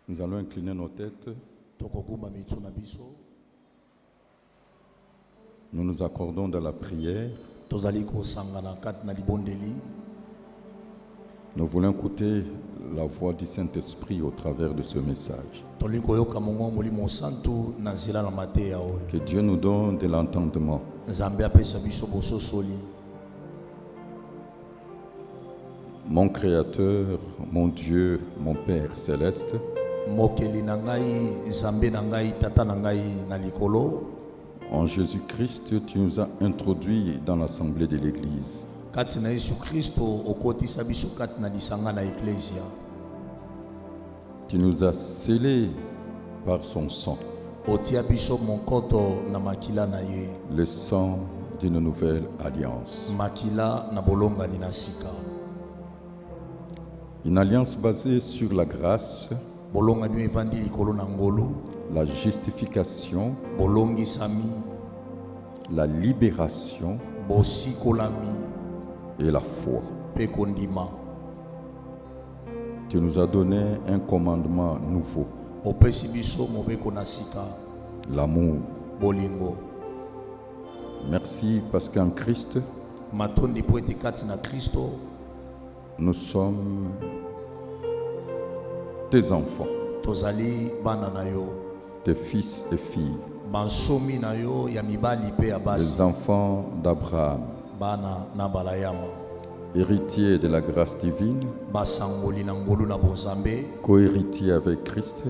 Nous allons incliner nos têtes. Nous nous accordons dans la prière. Nous voulons écouter la voix du Saint-Esprit au travers de ce message. Que Dieu nous donne de l'entendement. Mon Créateur, mon Dieu, mon Père céleste, en Jésus-Christ, tu nous as introduits dans l'assemblée de l'Église. Tu nous as scellés par son sang, le sang d'une nouvelle alliance. Une alliance basée sur la grâce, la justification, la libération et la foi. Tu nous as donné un commandement nouveau, l'amour. Merci parce qu'en Christ, nous sommes tes enfants, tes fils et filles, les enfants d'Abraham, héritiers de la grâce divine, co-héritiers avec Christ.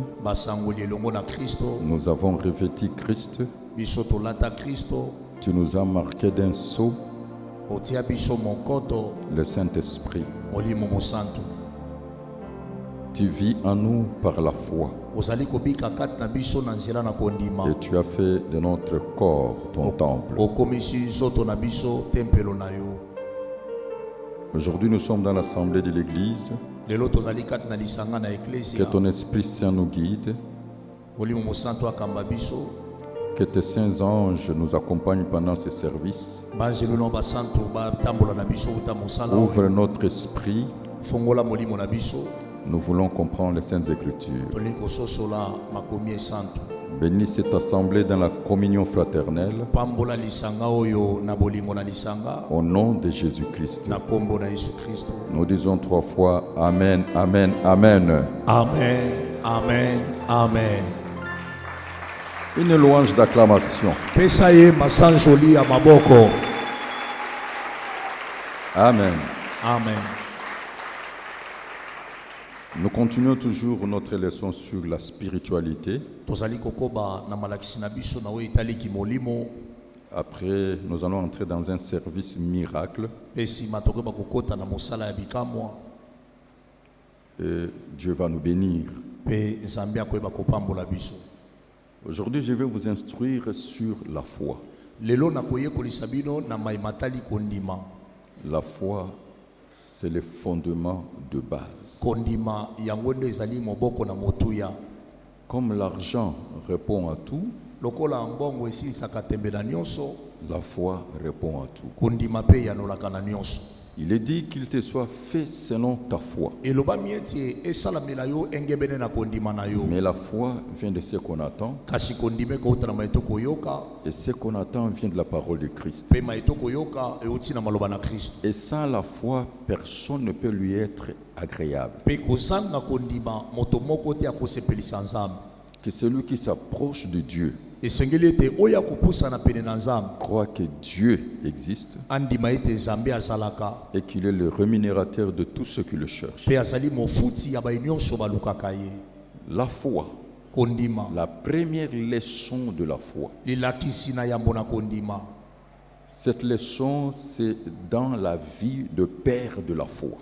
Nous avons revêtu Christ. Tu nous as marqué d'un sceau, le Saint-Esprit. Tu vis en nous par la foi. Et tu as fait de notre corps ton temple. Aujourd'hui, nous sommes dans l'assemblée de l'Église. Que ton Esprit Saint nous guide. Que tes saints anges nous accompagnent pendant ce service. Ouvre notre esprit. Nous voulons comprendre les Saintes Écritures. Bénis cette assemblée dans la communion fraternelle. Au nom de Jésus-Christ. Nous disons 3 fois Amen, Amen, Amen. Amen, Amen, Amen. Une louange d'acclamation. Amen. Amen. Nous continuons toujours notre leçon sur la spiritualité. Après, nous allons entrer dans un service miracle. Et Dieu va nous bénir. Aujourd'hui, je vais vous instruire sur la foi. La foi, c'est le fondement de base. Comme l'argent répond à tout, la foi répond à tout. Il est dit qu'il te soit fait selon ta foi. Mais la foi vient de ce qu'on attend. Et ce qu'on attend vient de la parole de Christ. Et sans la foi, personne ne peut lui être agréable. Que celui qui s'approche de Dieu croit que Dieu existe et qu'il est le rémunérateur de tous ceux qui le cherchent. La foi, la première leçon de la foi. Cette leçon, c'est dans la vie de père de la foi.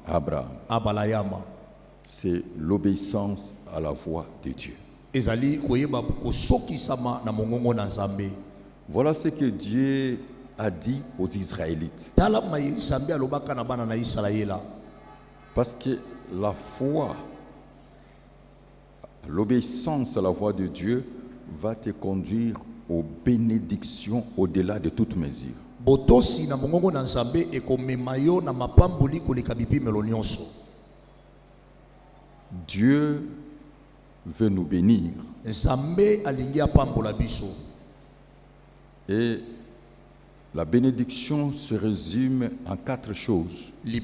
Abraham. C'est l'obéissance à la voix de Dieu. Voilà ce que Dieu a dit aux Israélites. Parce que la foi, l'obéissance à la voix de Dieu va te conduire aux bénédictions au-delà de toute mesure. Dieu veut nous bénir. Et la bénédiction se résume en 4 choses. Il y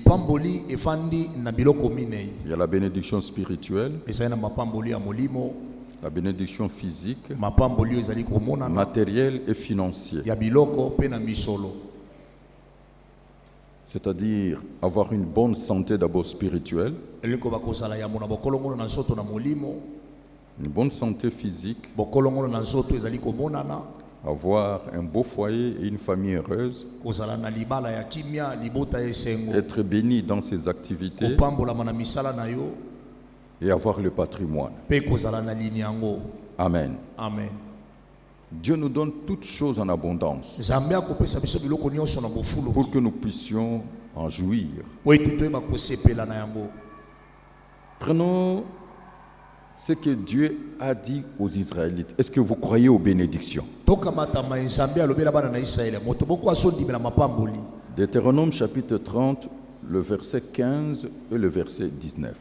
a la bénédiction spirituelle, la bénédiction physique, matérielle et financière. C'est-à-dire avoir une bonne santé d'abord spirituelle, une bonne santé physique, avoir un beau foyer et une famille heureuse, être béni dans ses activités et avoir le patrimoine. Amen. Amen. Dieu nous donne toutes choses en abondance pour que nous puissions en jouir. Prenons ce que Dieu a dit aux Israélites. Est-ce que vous croyez aux bénédictions? Deutéronome chapitre 30, le verset 15 et le verset 19.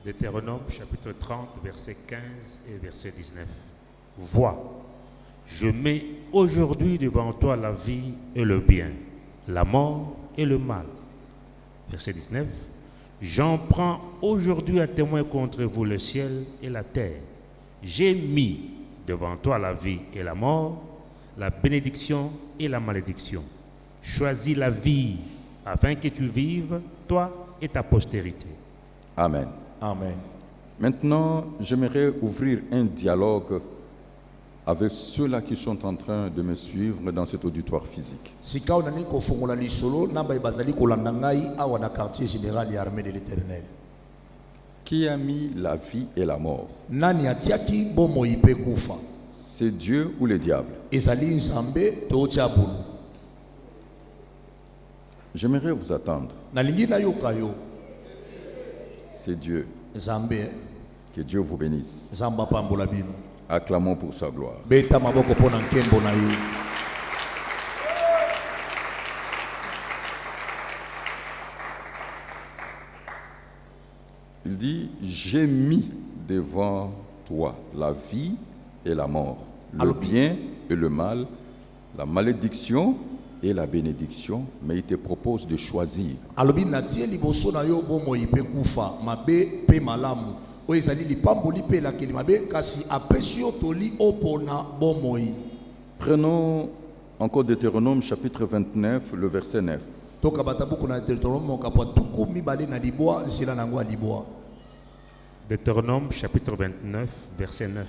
Deutéronome chapitre 30, verset 15 et verset 19. Vois, je mets aujourd'hui devant toi la vie et le bien, la mort et le mal. Verset 19. J'en prends aujourd'hui à témoin contre vous le ciel et la terre. J'ai mis devant toi la vie et la mort, la bénédiction et la malédiction. Choisis la vie afin que tu vives, toi et ta postérité. Amen. Amen. Maintenant, j'aimerais ouvrir un dialogue avec ceux-là qui sont en train de me suivre dans cet auditoire physique. Qui a mis la vie et la mort? C'est Dieu ou le diable? J'aimerais vous attendre. C'est Dieu. Que Dieu vous bénisse. Acclamons pour sa gloire. Il dit, j'ai mis devant toi la vie et la mort, le bien et le mal, la malédiction et la bénédiction, mais il te propose de choisir. Prenons encore Deutéronome chapitre 29, le verset 9. Deutéronome chapitre 29, verset 9.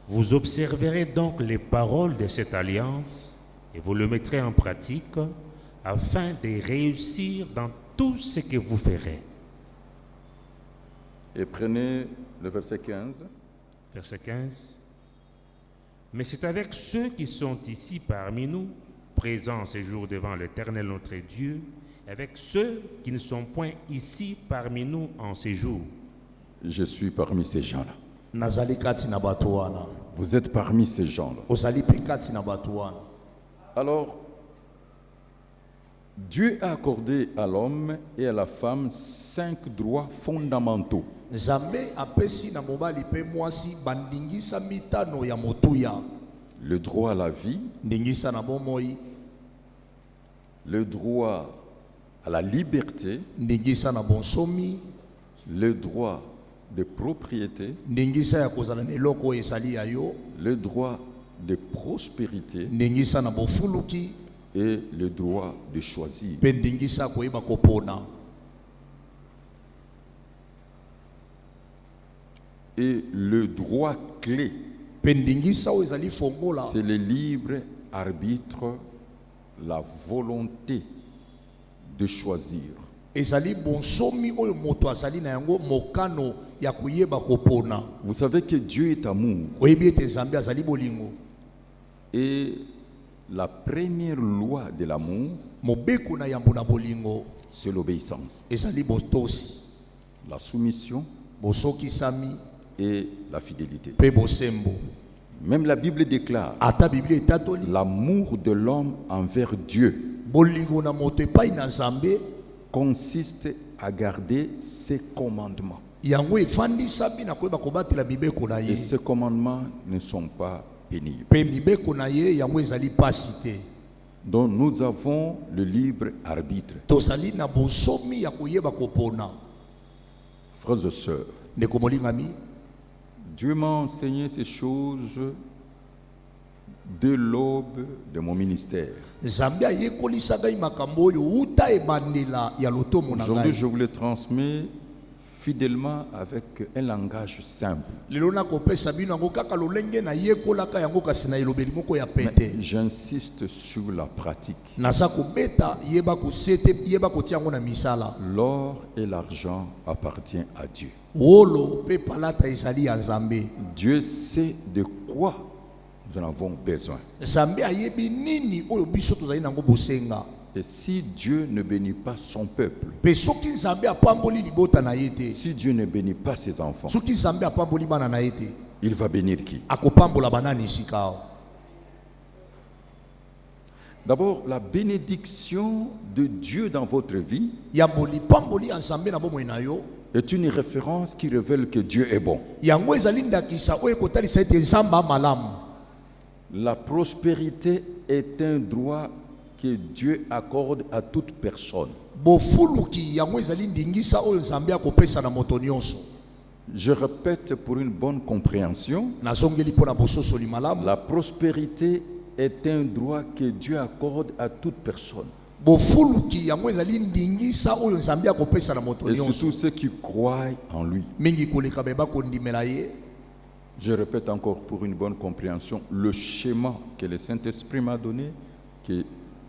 Vous observerez donc les paroles de cette alliance et vous le mettrez en pratique afin de réussir dans tout ce que vous ferez. Et prenez le verset 15. Verset 15. Mais c'est avec ceux qui sont ici parmi nous, présents ces jours devant l'Éternel notre Dieu, avec ceux qui ne sont point ici parmi nous en séjour, Je suis parmi ces gens-là. nazali kati na bato wana. Vous êtes parmi ces gens-là. Ozali pe kati na bato wana. Alors, Dieu a accordé à l'homme et à la femme 5 droits fondamentaux. Nzambe apesi na mobali pe mwasi bandingisa mitano ya motuya. Le droit à la vie, Ndingisa na bomoi, le droit à la liberté, ndingisa na bonsomi, le droit de propriété, ndingisa ya kozala na eloko ezali ya yo, le droit de prospérité ndingisa na bofuluki, et le droit de choisir. pe ndingisa koyeba kopona. Et le droit clé, Pe ndingisa oyo ezali fongola, c'est le libre arbitre, la volonté de choisir. ezali bonsomi oyo moto azali na yango mokano ya koyeba kopona. Vous savez que Dieu est amour. Oyebi ete Nzambe azali bolingo. Et la première loi de l'amour, Mobeko na yambo na bolingo c'est l'obéissance, ezali botosi, la soumission bosokisami et la fidélité. pe bosembo. Même la Bible déclare Ata Biblia etatoli l'amour de l'homme envers Dieu bolingo na moto epai na Nzambe consiste à garder ses commandements. yango efandisami na koyeba kobatela mibeko na Et ye. ces commandements ne sont pas pénibles. Pe mibeko na ye yango ezali pasi te. Donc nous avons le libre arbitre. Tozali na bonsomi ya koyeba kopona. Frères et sœurs, Ndeko molingami, Dieu m'a enseigné ces choses de l'aube de mon ministère. Nzambe ayekolisa ngai makambo oyo uta ebandela ya lotomo na Aujourd'hui, ngai. je vous le transmets fidèlement avec un langage simple. Lelo na kopesa bino yango kaka lolenge na yekolaka yango kasi na elobeli moko ya pete. J'insiste sur la pratique. Naza kobeta yeba kosete yeba kotia yango na misala. L'or et l'argent appartiennent à Dieu. Wolo pe palata ezali ya Nzambe. Dieu sait de quoi nous en avons besoin. Nzambe ayebi nini oyo biso tozali nango bosenga. Et si Dieu ne bénit pas son peuple, Pe soki Nzambe apamboli libota na ye te, si Dieu ne bénit pas ses enfants, soki Nzambe apamboli bana na ye te, il va bénir qui? akopambola banani esika awa. D'abord, la bénédiction de Dieu dans votre vie Yambo lipamboli ya Nzambe na bomoi na yo, est une référence qui révèle que Dieu est bon. yango ezali ndakisa oyo ekotalisa ete Nzambe amalamu. La prospérité est un droit que Dieu accorde à toute personne. Bofuluki yango ezali ndingisa oyo Nzambe akopesa na moto nyonso. Je répète pour une bonne compréhension, Nazongeli pona bososoli malamu. la prospérité est un droit que Dieu accorde à toute personne. Bofuluki yango ezali ndingisa oyo Nzambe akopesa na moto Et nyonso. surtout ceux qui croient en lui. Mingi koleka beba kondimela ye. Je répète encore pour une bonne compréhension, le schéma que le Saint-Esprit m'a donné, que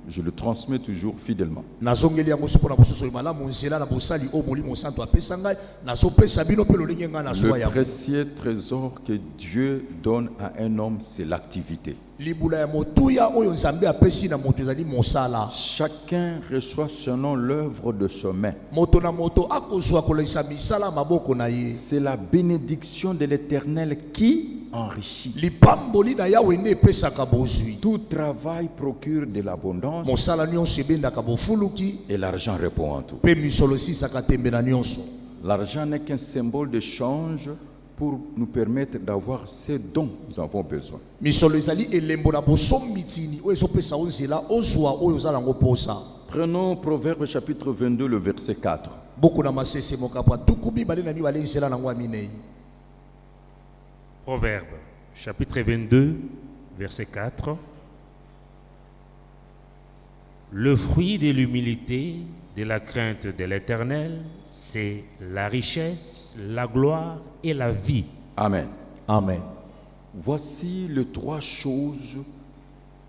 je le transmets toujours fidèlement. Nazongeli yango sopona bososoli malamu nzela na bosali o molimo santo apesa ngai nazopesa bino pe lolenge ngai na soya Le yango. précieux trésor que Dieu donne à un homme, c'est l'activité. Libula ya motuya oyo Nzambe apesi na moto ezali mosala. Chacun reçoit selon l'œuvre de ses mains. Moto na moto akozwa kolesa misala maboko na ye. C'est la bénédiction de l'Éternel qui enrichit. Lipamboli na Yawe nde epesaka bozwi. Tout travail procure de l'abondance Mosala nyonso ebendaka bofuluki et l'argent répond en tout. pe misolo esisaka tembe na nyonso. L'argent n'est qu'un symbole de change pour nous permettre d'avoir ce dont nous avons besoin. Misolo ezali elembo na bosombitini oyo ezopesa o nzela ozwa oyo ozala ngo posa. Prenons Proverbe chapitre 22, le verset 4. Boko na masese mokapa tuku mibale na mibale nzela nango ya minei. Proverbe, chapitre 22, verset 4. Le fruit de l'humilité, de la crainte de l'Éternel, c'est la richesse, la gloire et la vie. Amen. Amen. Voici les 3 choses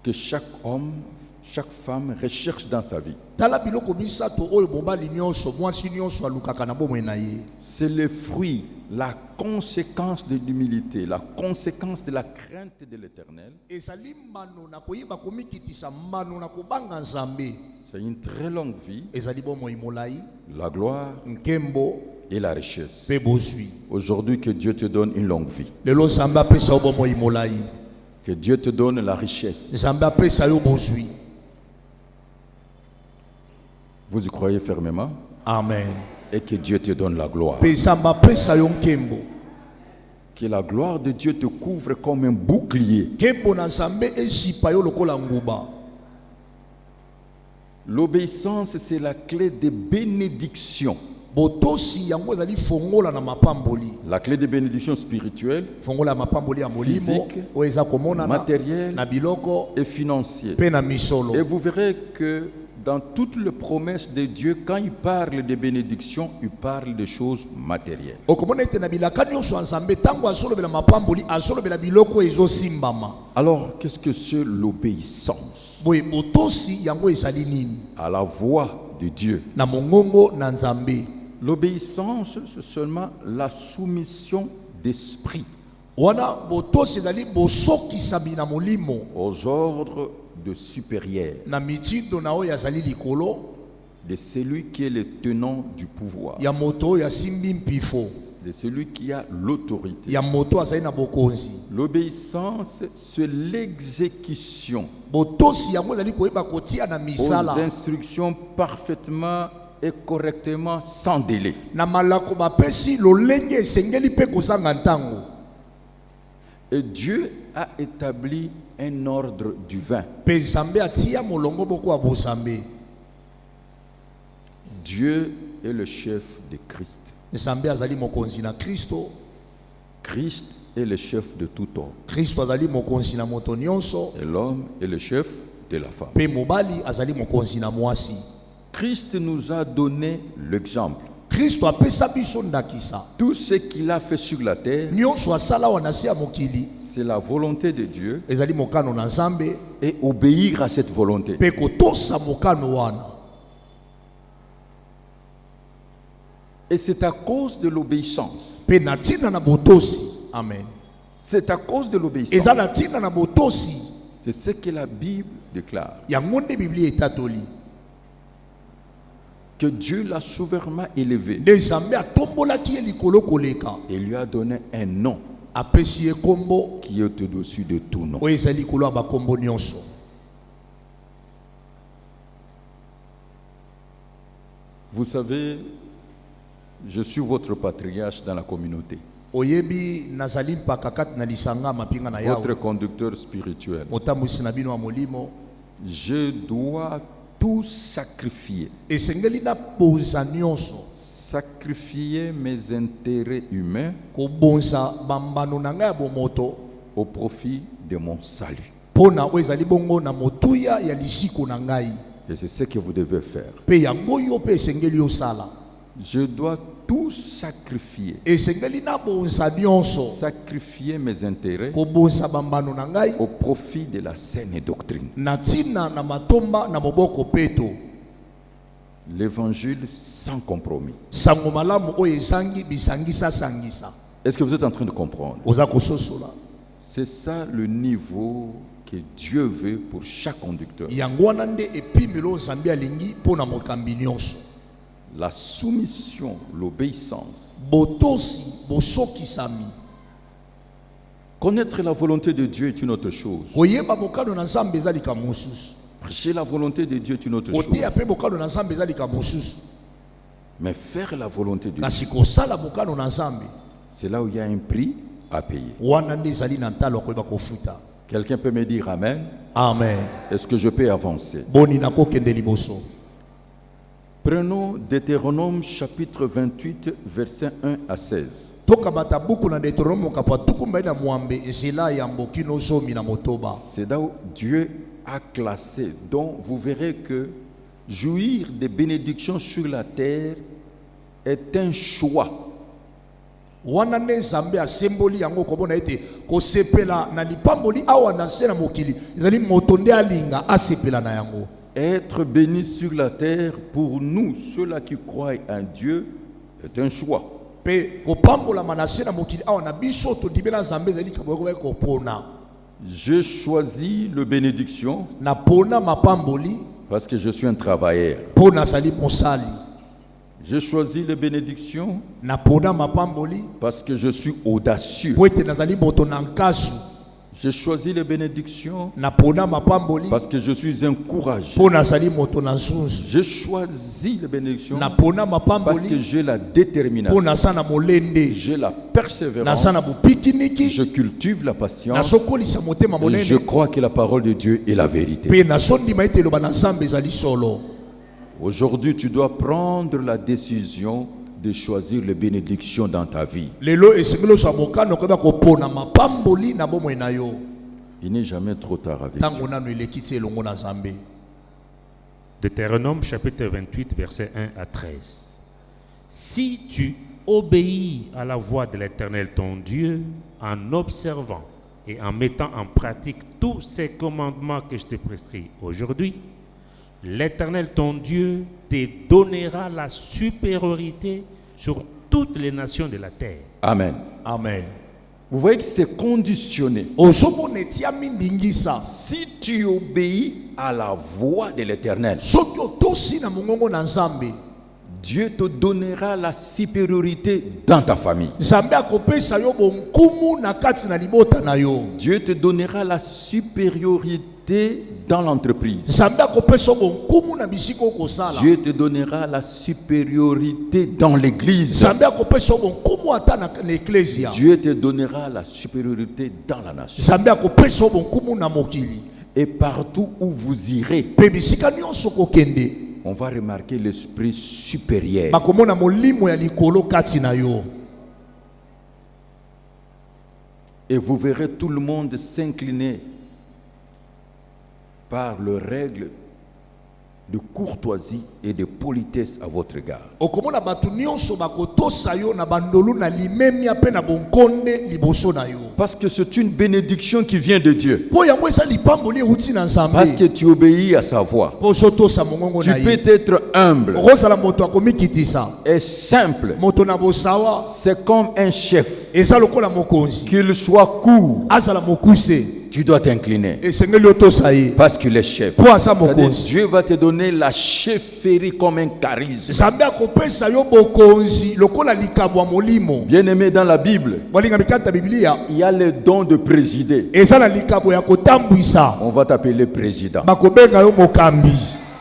que chaque homme, chaque femme recherche dans sa vie. Tala biloko misato oyo mobali nyonso mwasi nyonso alukaka na bomoi na ye. C'est le fruit, la conséquence de l'humilité, la conséquence de la crainte de l'Éternel. Ezali mano na koyeba komikitisa mano na kobanga Nzambe. C'est une très longue vie, Ezali bomoi molai, la gloire nkembo et la richesse. pe bozwi. Aujourd'hui, que Dieu te donne une longue vie. Lelo Nzambe apesa yo bomoi molai. Que Dieu te donne la richesse. Nzambe apesa yo bozwi. Vous y croyez fermement? Amen. Et que Dieu te donne la gloire. Pe Nzambe apesa yo nkembo. Que la gloire de Dieu te couvre comme un bouclier. Nkembo na Nzambe ezipa yo lokola nguba. L'obéissance, c'est la clé de bénédiction. Botosi yango ezali fongola na mapamboli. La clé de bénédiction spirituelle, Fongola mapamboli ya molimo physique, o eza komona matérielle na biloko et financière. pe na misolo. Et vous verrez que dans toutes les promesses de Dieu, quand il parle de bénédiction, il parle de choses matérielles. Okomona ete na bilaka nyonso ya Nzambe tango asolobela mapamboli asolobela biloko ezosimbama. Alors, qu'est-ce que c'est l'obéissance Boye botosi yango ezali nini? à la voix de Dieu? Na mongongo na Nzambe. L'obéissance, c'est seulement la soumission d'esprit Wana botosi ezali bosokisami na molimo aux ordres de supérieur na mitindo na oyo azali likolo de celui qui est le tenant du pouvoir, ya moto oyo asimbi mpifo de celui qui a l'autorité. ya moto azali na bokonzi. L'obéissance, c'est l'exécution Botosi yango ezali koyeba kotia na aux misala instructions parfaitement et correctement sans délai. na malako bapesi lolenge esengeli mpe kozanga ntango. Et Dieu a établi un ordre divin. Mpe Nzambe atia molongo moko ya bozambe. Dieu est le chef de Christ. Nzambe azali mokonzi na Kristo. Christ est le chef de tout homme. Kristo azali mokonzi na moto nyonso. Et l'homme est le chef de la femme. Mpe mobali azali mokonzi na mwasi. Christ nous a donné l'exemple. Kristo apesa biso ndakisa. Tout ce qu'il a fait sur la terre, Nyonso asala wana se ya mokili c'est la volonté de Dieu ezali mokano na Nzambe et obéir à cette volonté. mpe kotosa mokano wana. Et c'est à cause de l'obéissance. Mpe na ntina na botosi. Amen. C'est à cause de l'obéissance. Eza na ntina na botosi. C'est ce que la Bible déclare. Yango nde Biblia etatoli. Que Dieu l'a souverainement élevé Nde Nzambe atombolaki ye likolo koleka. et lui a donné un nom Apesi ye kombo qui est au-dessus de tout nom. oyo ezali likolo ya bakombo nyonso. Vous savez, je suis votre patriarche dans la communauté, Oyebi nazali mpaka kati na lisanga mapinga na votre yawe. conducteur spirituel. Motambusi na bino wa molimo. Je dois tout sacrifier. Esengeli na boza nyonso. Sacrifier mes intérêts humains Kobonza bambano na ngai ya bomoto. au profit de mon salut. Pona oyo ezali bongo na motuya ya lisiko na ngai. Et c'est ce que vous devez faire. Pe yango yo pe esengeli osala. Je dois tout sacrifier. Esengeli na bonza nyonso. Sacrifier mes intérêts Kobonza bambano na ngai. au profit de la saine doctrine. Na tina na matomba na moboko peto. L'évangile sans compromis. Sango malamu oyo ezangi bisangisa sangisa. Est-ce que vous êtes en train de comprendre? Oza kososola. C'est ça le niveau que Dieu veut pour chaque conducteur. Yango wana nde epimelo Nzambe alingi pona mokambi nyonso. La soumission, l'obéissance. Botosi bosokisami. Connaître la volonté de Dieu est une autre chose. Koyeba bokano na Nzambe ezali ka mosusu. Prêcher la volonté de Dieu est une autre chose. Oteya pe bokano na Nzambe ezali ka mosusu. Mais faire la volonté de Dieu, Kasi kosala bokano na Nzambe c'est là où il y a un prix à payer. wana nde ezali na ntalo koyeba kofuta. Quelqu'un peut me dire Amen? Amen. Est-ce que je peux avancer? Boni na kokende liboso. Prenons Deutéronome chapitre 28, versets 1 à 16. Tokamata buku na Deutéronome kapwa tukumba na mwambe ezela ya mbokino zomi na motoba. C'est là où Dieu a classé. Donc vous verrez que jouir des bénédictions sur la terre est un choix. Wana nde Nzambe asemboli yango kobona ete kosepela na lipamboli awa na se na mokili ezali moto nde alinga asepela na yango. Être béni sur la terre, pour nous, ceux-là qui croient en Dieu, est un choix. Pe kopambola manase na mokili awa na biso to dibela Nzambe ezali kaboko ko pona. J'ai choisi le bénédiction Na pona mapamboli parce que je suis un travailleur. pona sali mosali. J'ai choisi les bénédictions napona mapamboli parce que je suis audacieux. po ete nazali moto na nkasu. J'ai choisi les bénédictions Napona mapamboli parce que je suis encouragé. po nazali moto na nsunsu. J'ai choisi les bénédictions Napona parce que mapamboli j'ai la po détermination, nasa na molende, j'ai la persévérance, nasa na bupikiniki, je cultive la patience nasokolisa motema et je monene, crois que la parole de Dieu est la vérité. pe nasondima ete eloba na Nzambe ezali solo. Aujourd'hui, tu dois prendre la décision de choisir les bénédictions dans ta vie. Lelo esengeli oswa mokano koyeba kopona mapamboli na bomoi na yo. Il n'est jamais trop tard avec Dieu. Tango nanu eleki ti elongo na Nzambe. Deutéronome chapitre 28, versets 1 à 13. Si tu obéis à la voix de l'Éternel ton Dieu en observant et en mettant en pratique tous ces commandements que je te prescris aujourd'hui, l'Éternel ton Dieu te donnera la supériorité sur toutes les nations de la terre. Amen. Amen. Vous voyez que c'est conditionné. Ozomona etia mindingisa. Si tu obéis à la voix de l'Éternel, Soki otosi na mongongo na Nzambe, Dieu te donnera la supériorité dans ta famille. Nzambe akopesa yo bonkumu na kati na libota na yo. Dieu te donnera la supériorité dans l'entreprise. Nzambe akopesa yo bonkumu na bisika okosala. Dieu te donnera la supériorité dans l'église. Nzambe akopesa yo bonkumu ata na eklesia. Dieu te donnera la supériorité dans la nation. Nzambe akopesa yo bonkumu na mokili. Et partout où vous irez, Pe bisika nyonso kokende, on va remarquer l'esprit supérieur. bakomona molimo ya likolo kati na yo. Et vous verrez tout le monde s'incliner par les règles de courtoisie et de politesse à votre égard. Okomona batu nyonso bakotosa yo na bandolu na limemia pe na bonkonde liboso na yo. Parce que c'est une bénédiction qui vient de Dieu. Po yango eza lipamboli euti na Nzambe. Parce que tu obéis à sa voix. Po sotosa mongongo Tu na peux ye. être humble Okosala moto akomikitisa. et simple. Moto na bosawa C'est comme un chef. eza lokola mokonzi. Qu'il soit court, Azala mokuse tu dois t'incliner. esengeli otosa ye. Parce qu'il est chef. Po asa C'est-à-dire, mokonzi. Dieu va te donner la chefferie comme un charisme. Nzambe akopesa yo bokonzi lokola likabo ya molimo. Bien aimé dans la Bible, Balinga mikata Biblia il y a le don de présider. eza na likabo ya kotambwisa. On va t'appeler président. Bakobenga yo mokambi.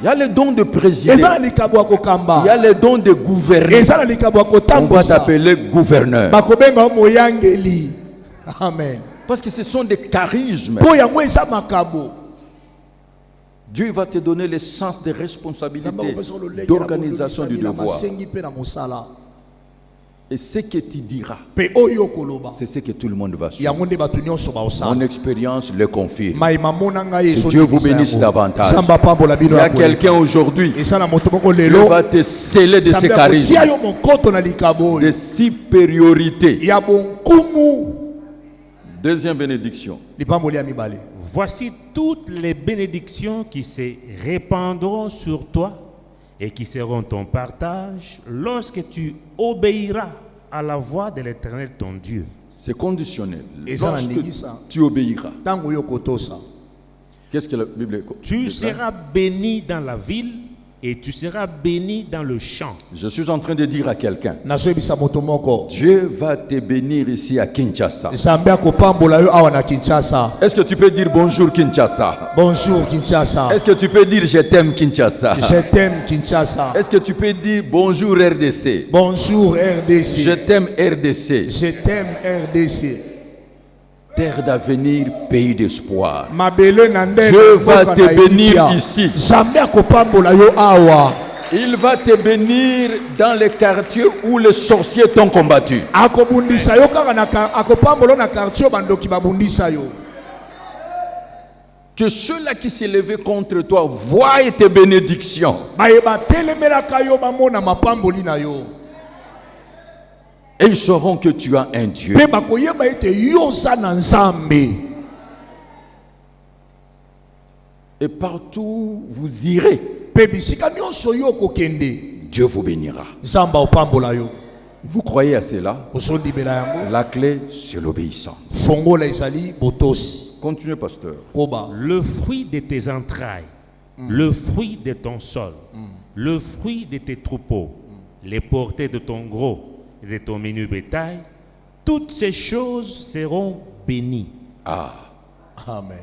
Il y a le don de présider. Eza na likabo ya Il y kokamba. a le don de gouverner. Eza na likabo ya On va kotambwisa. t'appeler gouverneur. Bakobenga yo moyangeli. Amen. Parce que ce sont des charismes. Po yango eza makabo. Dieu va te donner le sens de responsabilité, d'organisation du devoir. Et ce que tu diras, c'est ce que tout le monde va suivre. Mon expérience le confirme. Que Dieu vous bénisse davantage. Il y a quelqu'un aujourd'hui, Dieu va te sceller de ce charisme, de supériorité. Deuxième bénédiction. Voici toutes les bénédictions qui se répandront sur toi et qui seront ton partage lorsque tu obéiras à la voix de l'Éternel ton Dieu. C'est conditionnel. Et ça, Lorsque ça. tu obéiras. Tango yo kotosa. Qu'est-ce que la Bible Tu dit? seras béni dans la ville et tu seras béni dans le champ. Je suis en train de dire à quelqu'un, Nazoyebisa moto moko. Dieu va te bénir ici à Kinshasa. Nzambe akopambola yo awa na Kinshasa. Est-ce que tu peux dire bonjour Kinshasa? Bonjour Kinshasa. Est-ce que tu peux dire je t'aime Kinshasa? Je t'aime Kinshasa. Est-ce que tu peux dire bonjour RDC? Bonjour RDC. Je t'aime RDC. Je t'aime RDC. Terre d'avenir, pays d'espoir. Mabele na ndenge Dieu va mboka te na bénir Elia. ici. Nzambe akopambola yo awa. Il va te bénir dans les quartiers où les sorciers t'ont combattu. Akobundisa yo kaka na akopambola na quartier bandoki babundisa yo. Que ceux-là qui s'est levé contre toi voient tes bénédictions. Bayeba telemelaka yo bamona mapamboli na yo. Et ils sauront que tu as un Dieu. Pe bakoyeba ete yo za na Nzambe. Et partout vous irez, Pe bisika nyonso yo kokende. Dieu vous bénira. Nzamba opambola yo. Vous croyez à cela? Osondibela yango. La clé, c'est l'obéissance. Fongola ezali botosi. Continuez, pasteur. Koba. Le fruit de tes entrailles, le fruit de ton sol, le fruit de tes troupeaux, les portées de ton gros et de ton menu bétail, toutes ces choses seront bénies. Ah, Amen.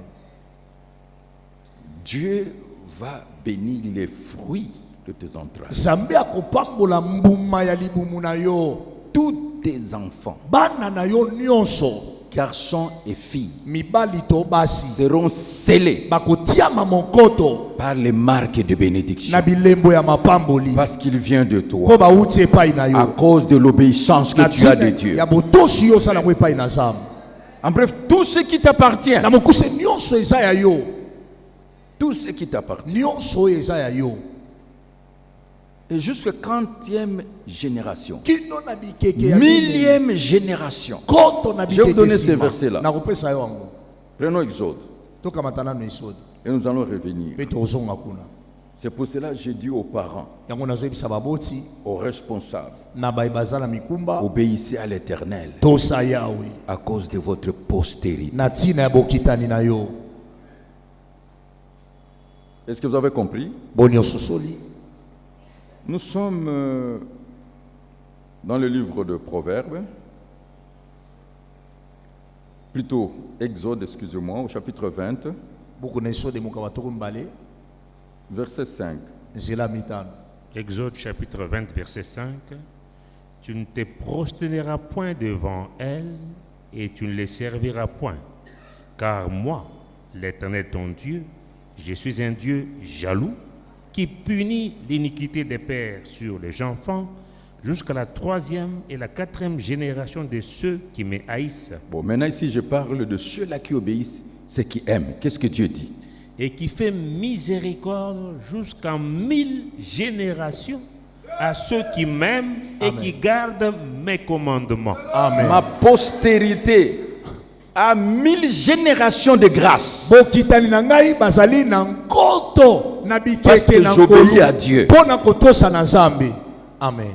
Dieu va bénir les fruits de tes entrailles. Nzambe akopambola mbuma ya libumu na yo. Tous tes enfants, Bana na yo nyonso. garçons et filles, Mibali to basi. seront scellés Bakotiama mokoto. par les marques de bénédiction. Na bilembo ya mapamboli. Parce qu'il vient de toi. Po bauti epai na yo. À cause de l'obéissance que tu as de Dieu. Ya botosi yo sala ko epai na Nzambe. En bref, tout ce qui t'appartient. Na mokuse nyonso eza ya yo. Tout ce qui t'appartient. Nyonso eza ya yo. Et jusqu'à 30e génération. Kino na bikeke ya Millième génération. koto na bikeke. Je vais vous donner ces versets-là. Na kopesa yo ngo. Prenons Exode. Toka matana no isodi. Et nous allons revenir. Pe tozonga kuna. C'est pour cela que j'ai dit aux parents, Yango nazoyebisa baboti aux responsables, na baibazala mikumba obéissez à l'Éternel tosa yawe à cause de votre postérité. na tina ya bokitani na yo. Est-ce que vous avez compris? Bonio sosoli. Nous sommes dans le livre de Proverbes, plutôt Exode, excusez-moi, au chapitre 20, Beaucoup na isode muka batoko mbale verset 5. nzela mitano. Exode chapitre 20, verset 5. Tu ne te prosterneras point devant elles et tu ne les serviras point. Car moi, l'Éternel ton Dieu, je suis un Dieu jaloux qui punit l'iniquité des pères sur les enfants jusqu'à la 3e et la 4e génération de ceux qui me haïssent. Bon, maintenant ici je parle de ceux-là qui obéissent, ceux qui aiment. Qu'est-ce que Dieu dit? Et qui fait miséricorde jusqu'à 1000 générations à ceux qui m'aiment et qui gardent mes commandements. Amen. Ma postérité a 1000 générations de grâce. Bokitani na ngai bazali na nkoto na Parce bikeke que na j'obéis à Dieu. Pona kotosa na Nzambe. Amen.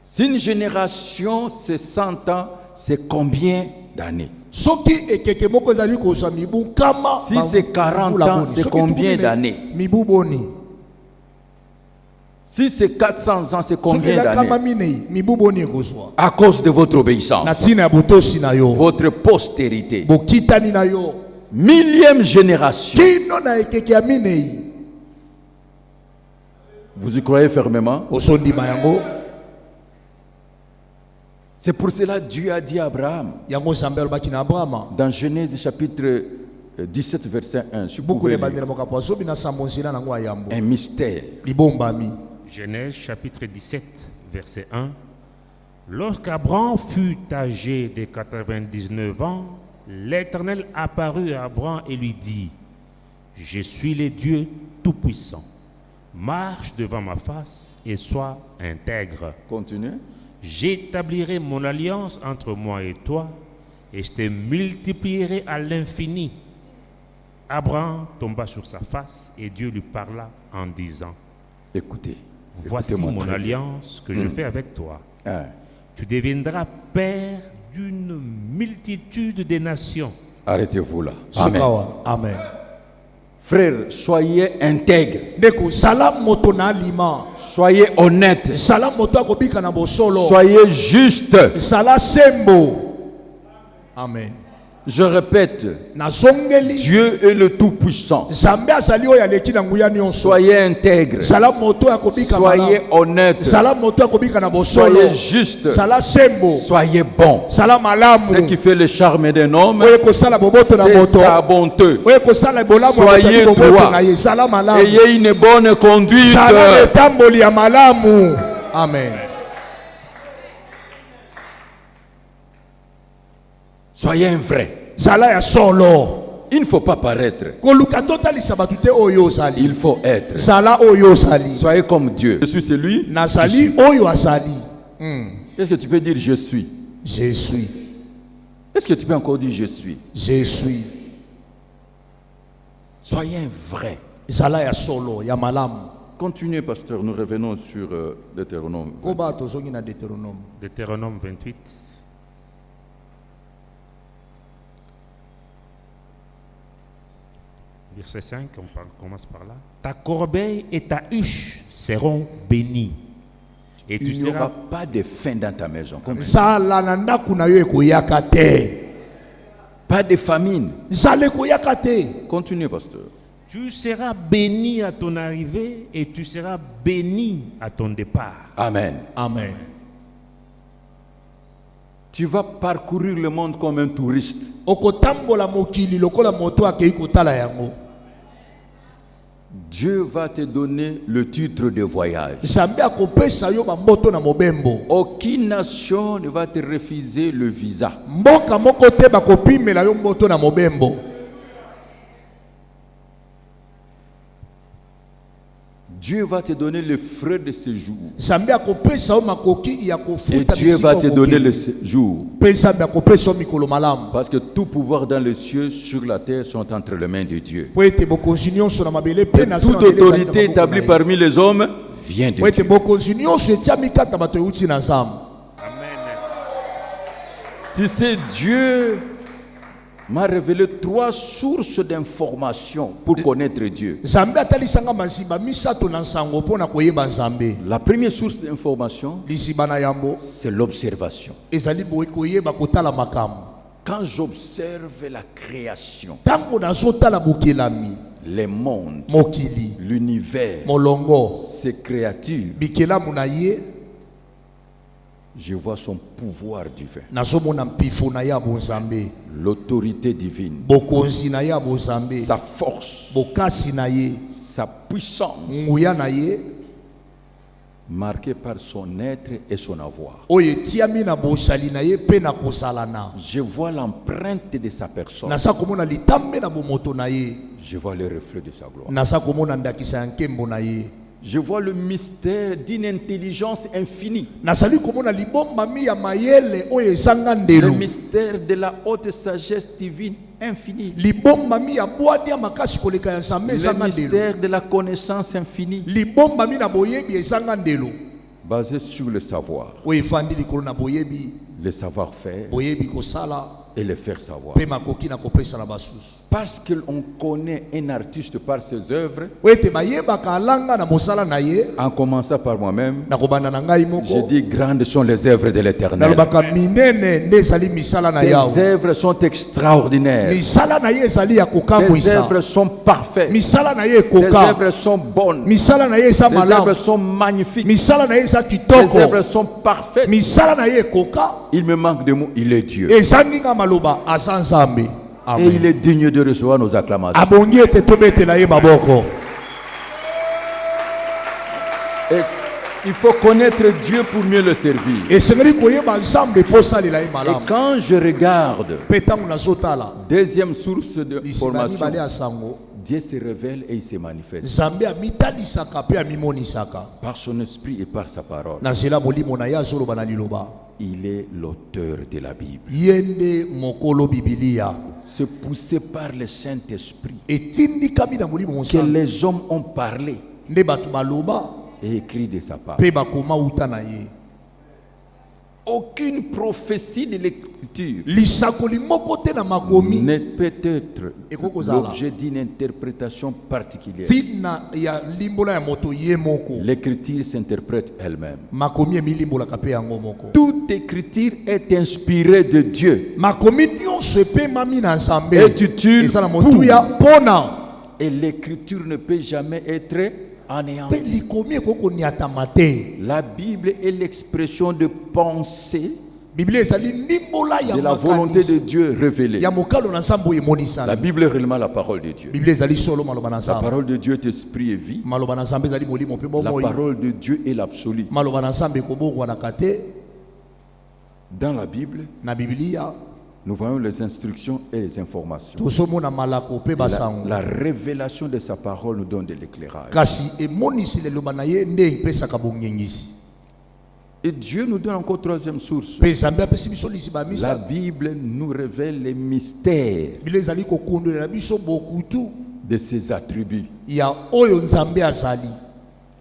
Si une génération c'est 100 ans, c'est combien d'années? Soki ekeke moko ezali kozwa mibu kama. Si c'est 40 ans, c'est combien d'années? Mibu boni. Si c'est 400 ans, c'est Soki combien eza kama d'années? minei mibu boni ekozwa. À cause de votre obéissance, Na tina ya botosi na yo. votre postérité. Bokitani na yo. 1000e génération. Kino na ekeke ya minei. Vous y croyez fermement? Osondima yango. C'est pour cela que Dieu a dit à Abraham, Yango Nzambe alobaki na Abrahama. dans Genèse chapitre 17, verset 1, si vous Buku pouvez ne lire, bandela mokapo azobi na sambo nzela nango ayambo. un mystère. Libombami. Genèse chapitre 17, verset 1. Lorsqu'Abraham fut âgé de 99 ans, l'Éternel apparut à Abraham et lui dit, je suis le Dieu Tout-Puissant. Marche devant ma face et sois intègre. Continuez. J'établirai mon alliance entre moi et toi et je te multiplierai à l'infini. Abraham tomba sur sa face et Dieu lui parla en disant, Écoutez. voici Écoutez-moi mon très bien. alliance que je fais avec toi. Hein. Tu deviendras père d'une multitude de nations. Arrêtez-vous là. Amen. Sokawa. Amen. Frères, soyez intègres. Ndeko sala moto na lima. Soyez honnêtes. Sala moto akobika na bosolo. Soyez justes. Sala sembo. Amen. Je répète, Nazongeli. Dieu est le Tout-Puissant. Nzambe azali oyo aleki na nguya nyonso. Soyez intègres. Sala moto akobika Soyez honnêtes. Sala moto akobika na bosolo. Soyez justes. Sala sembo. Soyez bons. Sala malamu. Ce qui fait le charme d'un homme, Oye kosala boboto na c'est moto. sa bonté. Oye kosala bolamu Soyez na boboto droit. na ye. Sala malamu. Ayez une bonne conduite. Sala etamboli ya malamu. Amen. Soyez un vrai. Sala ya solo. Il ne faut pas paraître. Koluka totalisa batu te oyo ozali. Il faut être. Sala oyo ozali. Soyez comme Dieu. Je suis celui. Nazali oyo azali. Est-ce que tu peux dire je suis? Je suis. Est-ce que tu peux encore dire je suis? Je suis. Soyez un vrai. Sala ya solo ya malamu. Continuez, pasteur. Nous revenons sur Deutéronome. Koba tozongi na Deutéronome. Deutéronome 28. Verset 5, on commence par là. Ta corbeille et ta huche seront bénies. Et tu il n'y aura seras pas de faim dans ta maison. Comprenez? nzala na ndako na yo ekoyaka te. Pas de famine. Nzala ekoyaka te. Continuez, pasteur. Tu seras béni à ton arrivée et tu seras béni à ton départ. Amen. Amen. Tu vas parcourir le monde comme un touriste. Okotambola mokili lokola moto akei kotala yango. Dieu va te donner le titre de voyage. Nzambe akopesa yo bamboto na mobembo. Aucune nation ne va te refuser le visa. Mboka moko te bakopimela yo mboto na mobembo. Dieu va te donner le frais de séjour. Nzambe akopesa yo makoki ya Et kofuta Dieu va te bisika donner le okokende. séjour. Pe Nzambe akopesa yo mikolo malamu. Parce que tout pouvoir dans les cieux, sur la terre, sont entre les mains de Dieu. Po ete bokonzi nyonso na mabele pe Et na toute mabele ezali na autorité maboko établie na ye. parmi les hommes vient de Po ete Dieu. bokonzi nyonso etia mikata bato euti na Nzambe. Amen. Tu sais, Dieu m'a révélé 3 sources d'informations pour connaître Dieu. Nzambe atalisanga maziba misato na nsango mpona koyeba Nzambe. La première source d'information, Liziba na yango c'est l'observation. ezali boye koyeba kotala makambo. Quand j'observe la création, Tango nazotala bokelami, les mondes, mokili, l'univers, molongo, ces créatures, bikelamu na ye, je vois son pouvoir divin, nazomona mpifo na ya bonzambe, l'autorité divine, bokonzi na ya bonzambe, sa force, bokasi na ye, sa puissance, nguya na ye, marquée par son être et son avoir. oyo etiami na bosali na ye mpe na kosalana. Je vois l'empreinte de sa personne. Naza komona litambe na bomoto na ye, Je vois le reflet de sa gloire. naza komona ndakisa ya nkembo na ye, Je vois le mystère d'une intelligence infinie. nazali komona libombami ya mayele oyo ezanga Le ndelo, mystère de la haute sagesse divine infinie. libombami ya bwadi ya makasi koleka ya Nzambe Le ezanga ndelo, mystère de la connaissance infinie, libombami na boyebi ezanga ndelo basé sur le savoir, oyo efandi likolo na boyebi, le savoir-faire boyebi kosala et le faire savoir. mpe makoki na kopesa na basusu. Parce qu'on connaît un artiste par ses œuvres, Oyo ete bayebaka alanga na mosala na ye, en commençant par moi-même, na kobanda na ngai je moko dis grandes sont les œuvres de l'Éternel. nalobaka minene nde ezali misala na Tes yawe, œuvres sont extraordinaires. misala na ye ezali ya Tes kokamwisa, œuvres sont parfaites. misala na ye Tes ekoka, œuvres sont bonnes. misala na ye eza Tes œuvres malamu, sont magnifiques. misala na ye eza Tes kitoko, œuvres sont parfaites. misala na ye ekoka, Il me manque de mots. Il est Dieu. ezangi nga maloba aza Nzambe. Et Amen. il est digne de recevoir nos acclamations. Abongi ete tobetela ye maboko. Et il faut connaître Dieu pour mieux le servir. Esengeli koyeba Nzambe mpo osalela ye Et malamu. quand je regarde, Mpe ntango nazotala deuxième source de lisima mibale formation, ya sango, Dieu se révèle et il se manifeste Nzambe amitalisaka mpe amimonisaka par son esprit et par sa parole. na nzela molimo na ye azoloba na liloba. Il est l'auteur de la Bible. Ye nde mokolo bibilia, Se poussé par le Saint-Esprit, etindikami na molimo que mosala les hommes ont parlé nde bato baloba et écrit de sa part. mpe bakoma uta na ye. Aucune prophétie de l'écriture Lisakoli moko te na makomi n'est peut-être Ekokozala. l'objet d'une interprétation particulière. ntina ya limbola ya moto ye moko. L'écriture s'interprète elle-même. Makomi emilimbolaka mpe yango moko. Toute écriture est inspirée de Dieu Makomi nyonso epemami na Nzambe est utile eza na pour. motuya mpona Et l'écriture ne peut jamais être mpe anéantie. likomi ekoki koniatama te. La Bible est l'expression de pensée Biblia ezali ndimbola ya de la volonté de makanisi Dieu révélée. ya mokalo na Nzambe oyo La emonisana. Bible est réellement la parole de Dieu. Biblia ezali solo maloba na La Nzambe. parole de Dieu est esprit et vie. Maloba na Nzambe ezali molimo mpe La bomoi. parole de Dieu est l'absolu. Maloba na Nzambe ekobongwanaka te. Dans la Bible, Na Biblia nous voyons les instructions et les informations. tozomona malako mpe basango, La révélation de sa parole nous donne de l'éclairage. kasi emonisi liloba na ye nde epesaka bongengisi. Et Dieu nous donne encore troisième source. Mpe Nzambe apesi biso lisiba ya La misa. Bible nous révèle les mystères Biblia ezali kokondolela biso bokutu de ses attributs. ya oyo Nzambe azali.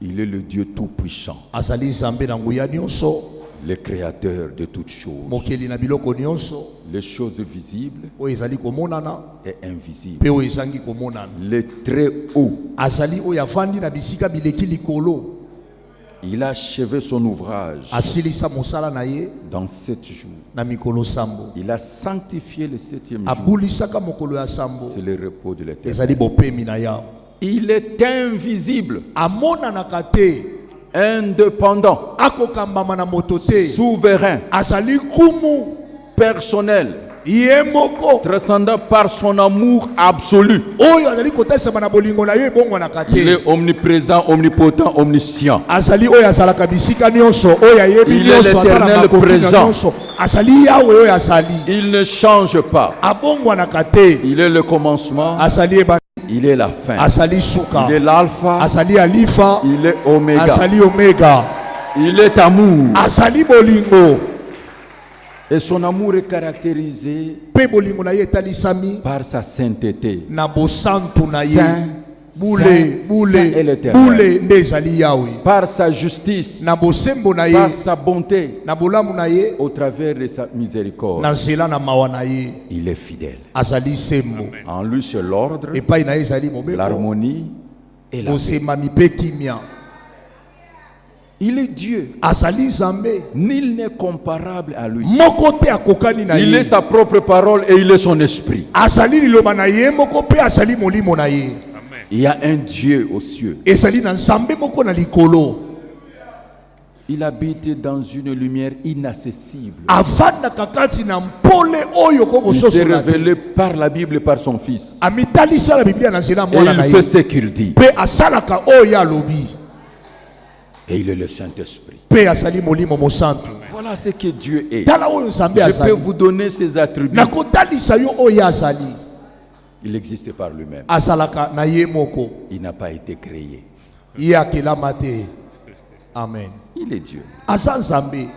Il est le Dieu tout-puissant, Azali Nzambe na nguya nyonso, le créateur de toutes choses, mokeli na biloko nyonso les choses visibles oyo ezali komonana et invisibles, mpe oyo ezangi komonana. le très haut. Azali oyo avandi na bisika bileki likolo. Il a achevé son ouvrage asilisa mosala na ye dans 7 jours. na mikolo sambo. Il a sanctifié le 7e jour. Abulisaka mokolo ya sambo. C'est le repos de l'Éternel. Ezali bopemi na ya. Il est invisible, Amonanaka te, indépendant, akokambama na moto te, souverain, azali kumu, personnel, ye moko, transcendant par son amour absolu. oyo azali kotasama na bolingo na ye ebongwanaka te. Il est omniprésent, omnipotent, omniscient. Azali oyo azalaka bisika nyonso, oyo ayebi Il est nyonso, azala l'Éternel makoki na présent. nyonso. Azali yawe oyo azali. Il ne change pas. Abongwanaka te. Il est le commencement, Azali eba, il est la fin. azali suka. Il est l'alpha, Azali alifa, il est oméga. azali omega. Il est amour. Azali bolingo. Et son amour est caractérisé Pe bolingo na ye etalisami par sa sainteté. na bosantu na ye. Saint, Boule, saint et boule, l'Éternel. boule nde ezali yawe. Par sa justice, Na bosembo na ye, par sa bonté, na bolamu na ye, au travers de sa miséricorde. na nzela na mawa na ye, Il est fidèle. azali sembo. En lui, c'est l'ordre, Epai na ye ezali mobeko, l'harmonie et la paix. bosemami pe kimia. Il est Dieu. Azali Nzambe. Nul n'est comparable à lui. Moko te akokani na Il ye. est sa propre parole et il est son esprit. Azali liloba na ye moko pe azali molimo na ye. Il y a un Dieu aux cieux. Ezali na Nzambe moko na likolo. Il habite dans une lumière inaccessible. Avandaka kati na mpole oyo koko Il s'est sosola te. révélé par la Bible et par son Fils. Amitalisa la Biblia na nzela Et mwana na il fait ye. ce qu'il dit. Pe asalaka oyo alobi. Et il est le Saint-Esprit. Pe asali molimo mosantu. Voilà ce que Dieu est. Tala oyo Nzambe Je peux azali. vous donner ses attributs. Nakotalisa yo oyo azali. Il existe par lui-même. Asalaka na ye moko. Il n'a pas été créé. Ye akelama te. Amen. Il est Dieu. Aza Nzambe.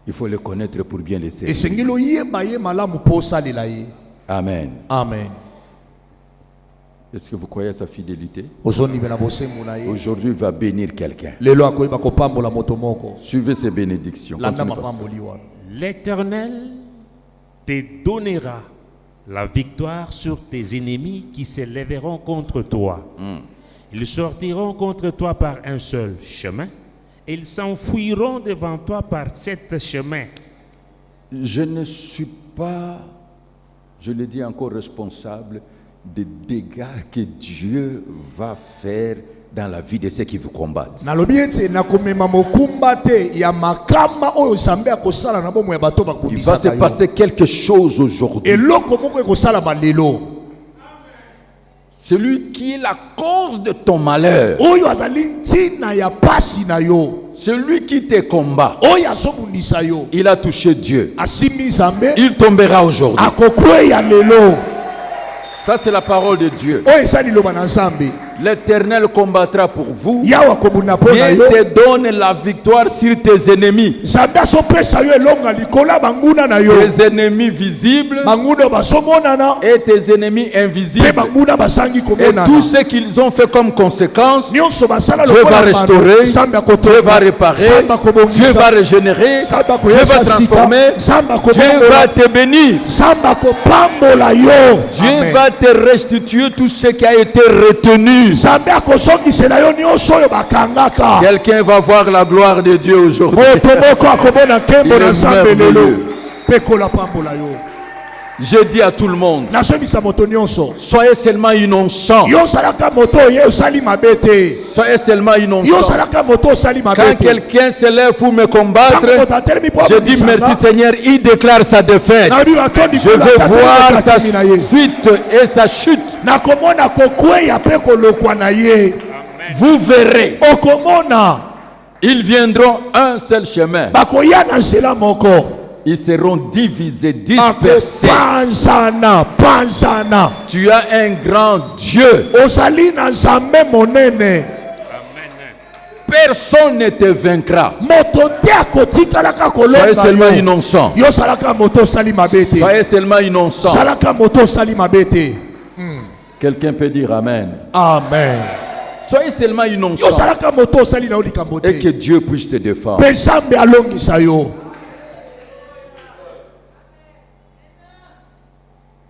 Il faut le connaître pour bien le servir. Esengeli oyeba ye malamu po osalela ye. Amen. Amen. Est-ce que vous croyez à sa fidélité? Ozondimela bosembo na ye. Aujourd'hui, il va bénir quelqu'un. Lelo akoyeba kopambola moto moko. Suivez ces bénédictions. Landa Continuez, pasteur. mapamboli wana. L'Éternel te donnera la victoire sur tes ennemis qui se lèveront contre toi. Ils sortiront contre toi par un seul chemin et ils s'enfuiront devant toi par 7 chemins. Je ne suis pas, je le dis encore, responsable des dégâts que Dieu va faire dans la vie de ceux qui vous combattent. Nalobi ete nakomema mokumba te ya makama oyo Nzambe akosala na bomo ya bato Il va bakundisaka se yo. passer quelque chose aujourd'hui. Eloko moko ekosala balelo. Celui qui est la cause de ton malheur, Oyo azali ntina ya pasi na yo. celui qui te combat, Oyo azobundisa yo. il a touché Dieu. Asimbi Nzambe. Il tombera aujourd'hui. Akokweya lelo. Ça, c'est la parole de Dieu. Oyo eza liloba na Nzambe. L'Éternel combattra pour vous. Yawe akobunda mpo na Dieu yo. te donne la victoire sur tes ennemis. Nzambe azopesa yo elonga likola banguna na yo. Tes ennemis visibles Banguna bazomonana. et tes ennemis Pe invisibles. banguna basangi Et komonana. tout ce qu'ils ont fait comme conséquence, Nyonso basala Dieu va lokola restaurer, Nzambe Dieu akotonga. va réparer, Nzambe akobongisa. Dieu va régénérer, Nzambe Dieu akoyesa va sika. transformer, Nzambe Dieu akobongola. va te bénir, Nzambe akopambola yo. Dieu Amen. va te restituer tout ce qui a été retenu. Nzambe akosongisela yo nyonso oyo bakangaka. Quelqu'un va voir la gloire de Dieu aujourd'hui. Moto moko akomona nkembo Il na est Nzambe lelo. merveilleux. Pe kola pambola yo. Je dis à tout le monde, Nazobisa moto nyonso. soyez seulement innocents. Yo salaka moto oye osali mabe te. Soyez seulement Yo innocents. salaka moto osali mabe Quand te. quelqu'un se lève pour me combattre, Tango moto atelemi po je dis abundisanga. merci Seigneur, il déclare sa défaite. Nabi batondi Je kola veux tata voir moto sa atimi na ye. suite et sa chute. Nakomona kokweya pe kolokwa na ye. Vous verrez, Okomona ils viendront un seul chemin. bakoya na nzela moko. Ils seront divisés, dispersés. Panzana. Tu as un grand Dieu. Ozali na Nzambe monene. Personne ne te vaincra. Moto te akotikalaka Soyez kolonga seulement yo. innocent. Yo salaka moto osali mabe te. Soyez seulement innocent. Salaka moto osali mabe te. Quelqu'un peut dire Amen. Amen. Soyez seulement Yo innocent. salaka moto osali na yo likambo Et que te. Dieu puisse te défendre. Pe Nzambe alongisa yo.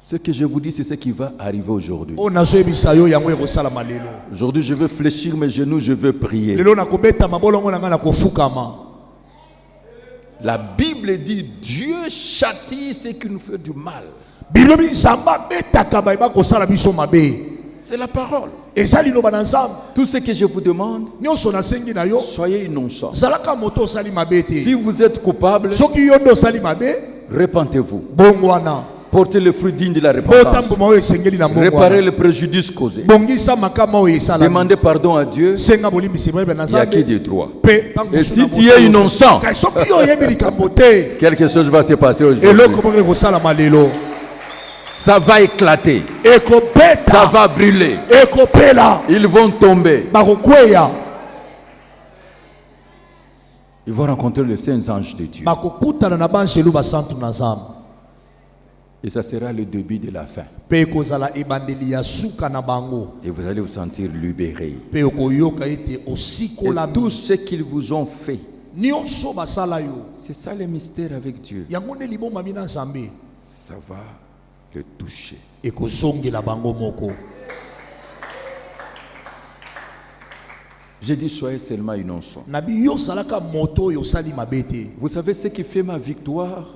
Ce que je vous dis, c'est ce qui va arriver aujourd'hui. O nazoyebisa yo yango ekosala lelo. Aujourd'hui, je veux fléchir mes genoux, je veux prier. Lelo nakobeta mabolongo na nga na kofukama. La Bible dit Dieu châtie ceux qui nous font du mal. Bible bi samba betaka ba kosala biso mabe. C'est la parole. Ezali loba na nzambe. Tout ce que je vous demande, Nyonso na sengi na yo. soyez innocents. Zalaka moto sali mabe te. Si vous êtes coupable, Soki yo ndo sali mabe, repentez-vous. bongwana. Portez le fruit digne de la repentance. Réparez le préjudice causé. Demandez pardon à Dieu. Il y a qui des droits. Et si tu es innocent, quelque chose va se passer aujourd'hui. Ça va éclater. Ça va brûler. Ils vont tomber. Ils vont rencontrer les saints anges de Dieu. Et ça sera le début de la fin. Et vous allez vous sentir libérés. Et tout ce qu'ils vous ont fait, c'est ça le mystère avec Dieu. Ça va le toucher. J'ai dit soyez seulement innocents. Vous savez ce qui fait ma victoire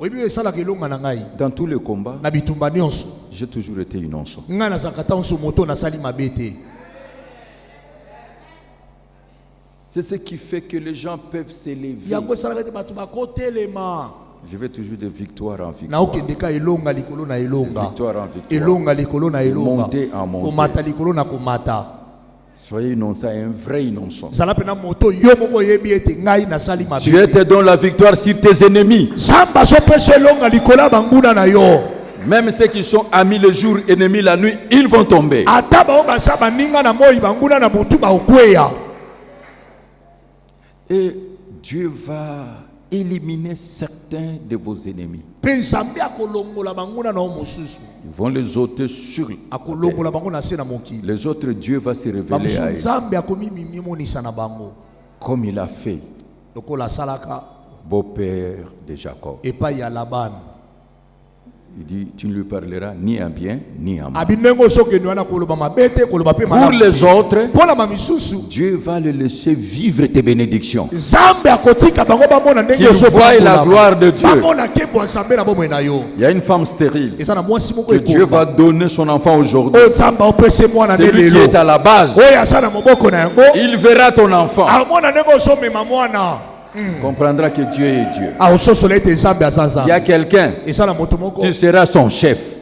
dans tous les combats? J'ai toujours été innocent. C'est ce qui fait que les gens peuvent s'élever. Je vais toujours de victoire en victoire. De victoire en victoire. Monter en monter. Soyez innocent, un vrai innocent. Dieu te donne la victoire sur tes ennemis. Même ceux qui sont amis le jour, ennemis la nuit, ils vont tomber. Et Dieu va éliminer certains de vos ennemis. Ils vont les ôter sur la terre. Les autres, Dieu va se révéler à eux. Comme il a fait beau-père de Jacob. Il dit, tu ne lui parleras ni en bien, ni en mal. Pour les autres, Dieu va le laisser vivre tes bénédictions. Qu'il voie la gloire de Dieu. Il y a une femme stérile que Dieu va donner son enfant aujourd'hui. Celui qui est à la base, il verra ton enfant. Comprendra que Dieu est Dieu. Il y a quelqu'un, tu seras son chef.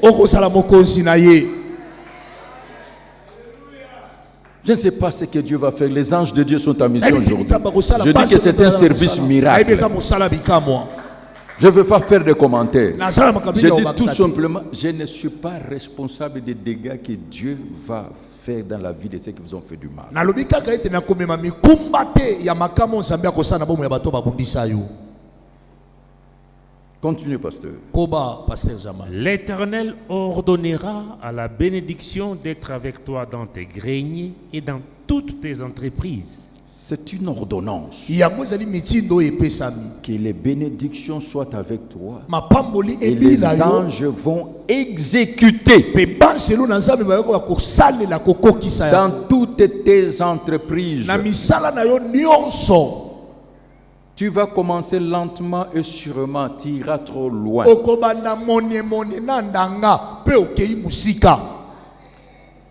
Je ne sais pas ce que Dieu va faire. Les anges de Dieu sont en mission aujourd'hui. Je dis que c'est un service miracle. Je ne veux pas faire de commentaires. Je dis tout simplement, je ne suis pas responsable des dégâts que Dieu va faire dans la vie de ceux qui vous ont fait du mal. Continuez, pasteur. L'Éternel ordonnera à la bénédiction d'être avec toi dans tes greniers et dans toutes tes entreprises. C'est une ordonnance. Que les bénédictions soient avec toi. Et les anges vont exécuter dans toutes tes entreprises. Tu vas commencer lentement et sûrement, tu iras trop loin.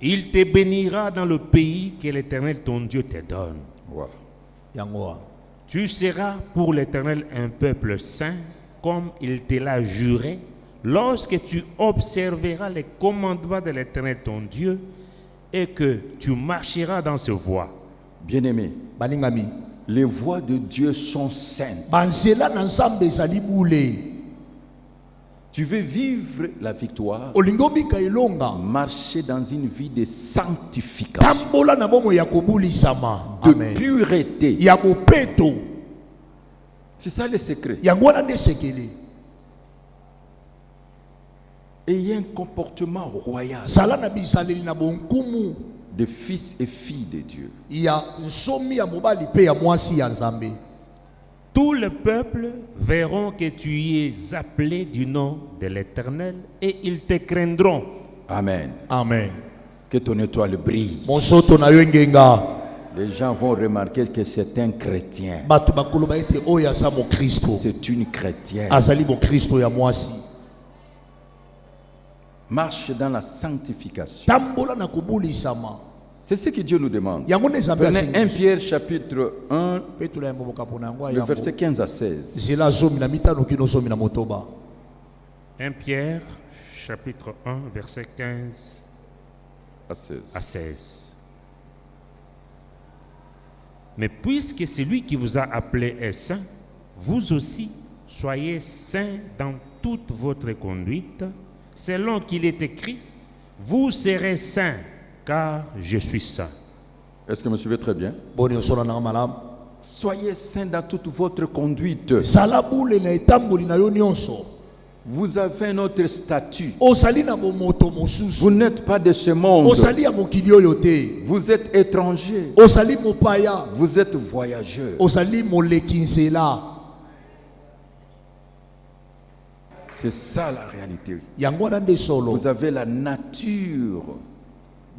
Il te bénira dans le pays que l'Éternel ton Dieu te donne. Wow. Tu seras pour l'Éternel un peuple saint, comme il te l'a juré, lorsque tu observeras les commandements de l'Éternel ton Dieu et que tu marcheras dans ses voies. Bien-aimé, les voies de Dieu sont saintes. Tu veux vivre la victoire, marcher dans une vie de sanctification, de pureté. C'est ça le secret. Et il y a un comportement royal de fils et filles de Dieu. tous les peuples verront que tu es appelé du nom de l'Éternel et ils te craindront. Amen. Amen. Que ton étoile brille. Monsoto na yo ngenga. Les gens vont remarquer que c'est un chrétien. Batu bakoloba ete oyo aza mo Kristo. C'est une chrétienne. Azali mo Kristo ya mwasi. Marche dans la sanctification. Tambola na kubulisama. C'est ce que Dieu nous demande. Yango ne zambe Prenez asingi. 1 Pierre chapitre 1, Petula ya mboka pona ngwa le ya. verset 15 à 16. Zela zomi na mitano kino zomi na motoba. 1 Pierre, chapitre 1, verset 15 À 16. à 16. Mais puisque celui qui vous a appelé est saint, vous aussi soyez saints dans toute votre conduite, selon qu'il est écrit, vous serez saints, car je suis saint. Est-ce que vous me suivez très bien? Boni osona na malam. Soyez saints dans toute votre conduite. Salabule na etamboli na yo nyonso. Vous avez un autre statut. Osali na bomoto mosusu. Vous n'êtes pas de ce monde. Osali ya mokili oyo te. Vous êtes étranger. Osali mopaya. Vous êtes voyageur. Osali moleki nzela. C'est ça la réalité. Yango wana nde solo. Vous avez la nature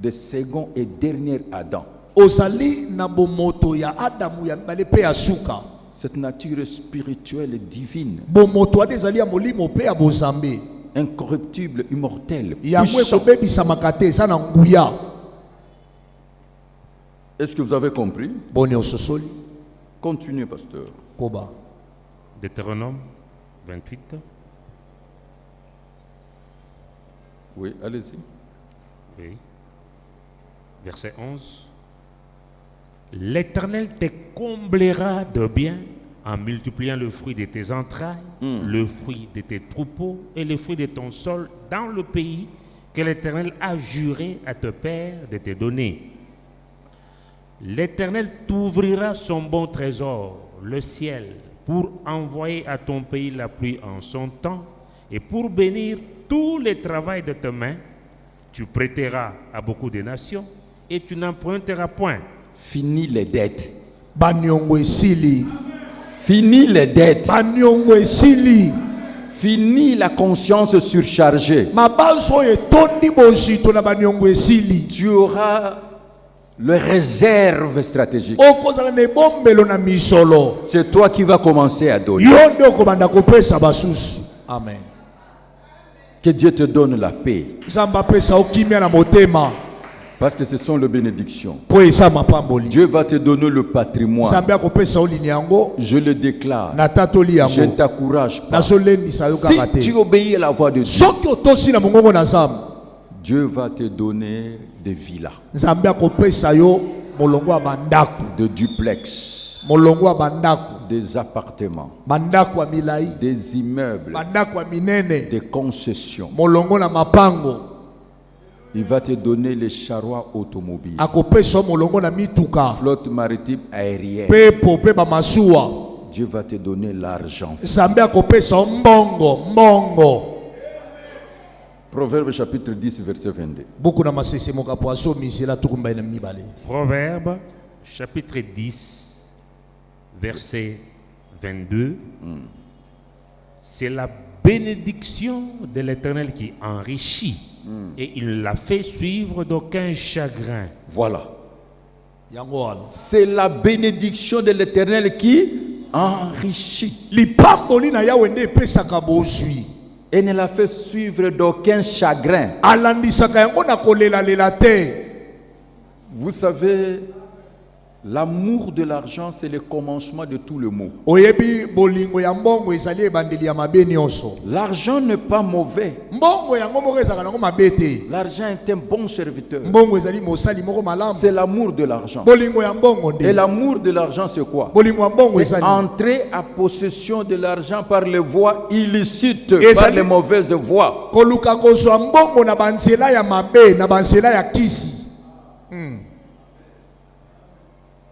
de second et dernier Adam. Osali na bomoto ya Adamu ya mibale pe ya suka. Cette nature spirituelle et divine, Bomoto wana ezali ya molimo pe ya bozambe. incorruptible, immortelle, Yango puissante. ekobebisamaka te eza na nguya. Est-ce que vous avez compris? Boni ososoli. Continuez, pasteur. Koba. Deutéronome 28, Oui, allez-y. oui. Verset 11. L'Éternel te comblera de bien en multipliant le fruit de tes entrailles, le fruit de tes troupeaux et le fruit de ton sol dans le pays que l'Éternel a juré à tes pères de te donner. L'Éternel t'ouvrira son bon trésor, le ciel, pour envoyer à ton pays la pluie en son temps et pour bénir tout le travail de tes mains. Tu prêteras à beaucoup de nations et tu n'emprunteras point. Fini les dettes. Banyongo esili. Fini les dettes. Banyongo esili. Fini la conscience surchargée. Mabazo etondi bozito na banyongo esili. Tu auras les réserves stratégiques. Okozala na ebombelo na misolo. C'est toi qui vas commencer à donner. Yo nde okobanda kopesa basusu. Amen. Que Dieu te donne la paix. Zamba pesa okimia na motema. Parce que ce sont les bénédictions. Po esa mapamboli. Dieu va te donner le patrimoine. Zamba kopesa olini yango. Je le déclare. Na tatoli yango. Je ne t'encourage pas. Na solendisa yo kaka te. Si tu obéis à la voix de Dieu, Soki otosi na mongongo na Nzambe. Dieu va te donner des villas, Nzambe akopesa yo molongo ya bandako. de duplex, Molongo ya bandako. des appartements, Bandako ya milai. des immeubles, Bandako ya minene. des concessions. Molongo na mapango. Il va te donner les charrois automobiles, Akopesa molongo na mituka. flotte maritime aérienne. Pepo pe ba masuwa. Dieu va te donner l'argent. Nzambe akopesa mbongo. Proverbe chapitre 10, verset 22. Beaucoup na masese moka po aso misela tukumba na mibale. Proverbe, chapitre 10, verset 22. C'est la bénédiction de l'Éternel qui enrichit et il ne la fait suivre d'aucun chagrin. Voilà. Yango wana. C'est la bénédiction de l'Éternel qui enrichit Lipamboli na yawe nde epesaka bozwi. et ne la fait suivre d'aucun chagrin. Alandisaka yango na kolela te. Vous savez, l'amour de l'argent, c'est le commencement de tout le mot. Oyebi bolingo ya mbongo ezali ebandeli ya mabe nyonso. L'argent n'est pas mauvais. Mbongo yango moko ezaka nango mabe te. L'argent est un bon serviteur. Mbongo ezali mosali moko malamu. C'est l'amour de l'argent. Bolingo ya mbongo Et nde. l'amour de l'argent, c'est quoi? Bolingo ya mbongo C'est ezali. entrer en possession de l'argent par les voies illicites, Et par ça- les mauvaises voies. Koluka kozwa mbongo na banzela ya mabe, na banzela ya kisi.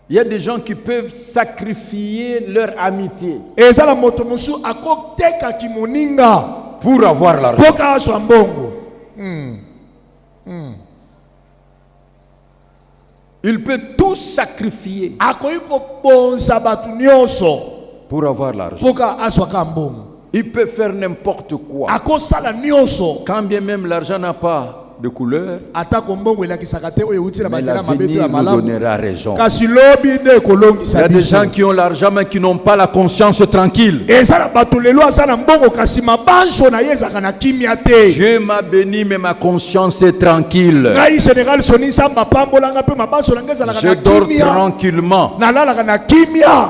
Il y a des gens qui peuvent sacrifier leur amitié Ezala moto musu akoteka kimoninga. pour avoir l'argent. Poka aswa mbongo. Il peut tout sacrifier Akoyi kobonza batu nyonso. pour avoir l'argent. poka azwaka mbongo. Il peut faire n'importe quoi. Akosala nyonso. Quand bien même l'argent n'a pas de couleur, Atako mbongo elakisaka te oyo euti na mais banzela mabe to ya l'avenir nous malamu. donnera raison. Kasi lobi nde Il y kolongisa a des biso. gens qui ont l'argent mais qui n'ont pas la conscience tranquille. Eza na bato lelo aza na mbongo kasi mabanso na ye ezalaka na kimia te. Dieu m'a béni mais ma conscience est tranquille. Ngai général soni nzamba pambolanga pe mabanso na ngai ezalaka Je na dors kimia. tranquillement. Nalalaka na kimia.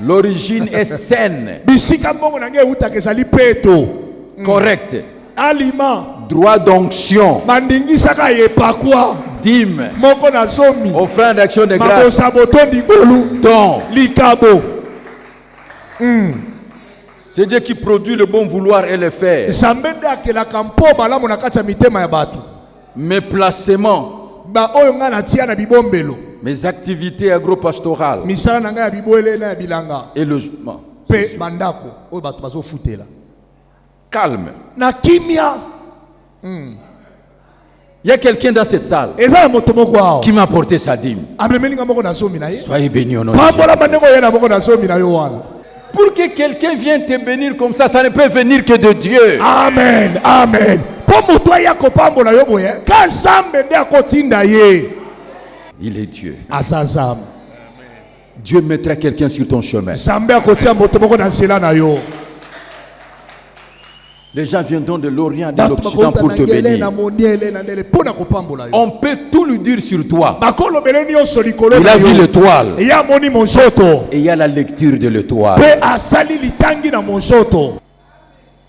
L'origine est saine, Bisika mbongo na ngai eutaka ezali peto. correcte. Aliment. Droit d'onction, Mandingisaka epakwa. dîme, Moko na zomi. offrande d'action de grâce, Mabosa botondi golu. don. Likabo. C'est Dieu qui produit le bon vouloir et le faire. Zambende akelaka mpo malamu na kati ya mitema ya bato. Mes placements, Ba oyo nga na tia na bibombelo. mes activités agro-pastorales Misala na nga ya biboele na ya bilanga. et logement. Pe bandako oyo bato bazofutela. Calme. Na kimia. Il y a quelqu'un dans cette salle Eza na moto moko awa. qui m'a apporté sa dîme. Amemeli nga moko na zomi na ye. Soyez bénis au nom de Jésus. Pambola bandeko ye na moko na zomi na yo wana. Pour que quelqu'un vienne te bénir comme ça ne peut venir que de Dieu. Amen. Amen. Po moto ya kopambola yo boye. Ka Nzambe nde akotinda ye. Il est Dieu. Aza Nzambe. Dieu mettra quelqu'un sur ton chemin. Nzambe akotia moto moko na nzela na yo. Les gens viendront de l'Orient, de l'Occident pour te bénir. On peut tout lui dire sur toi. Il a vu l'étoile. Et il y a la lecture de l'étoile.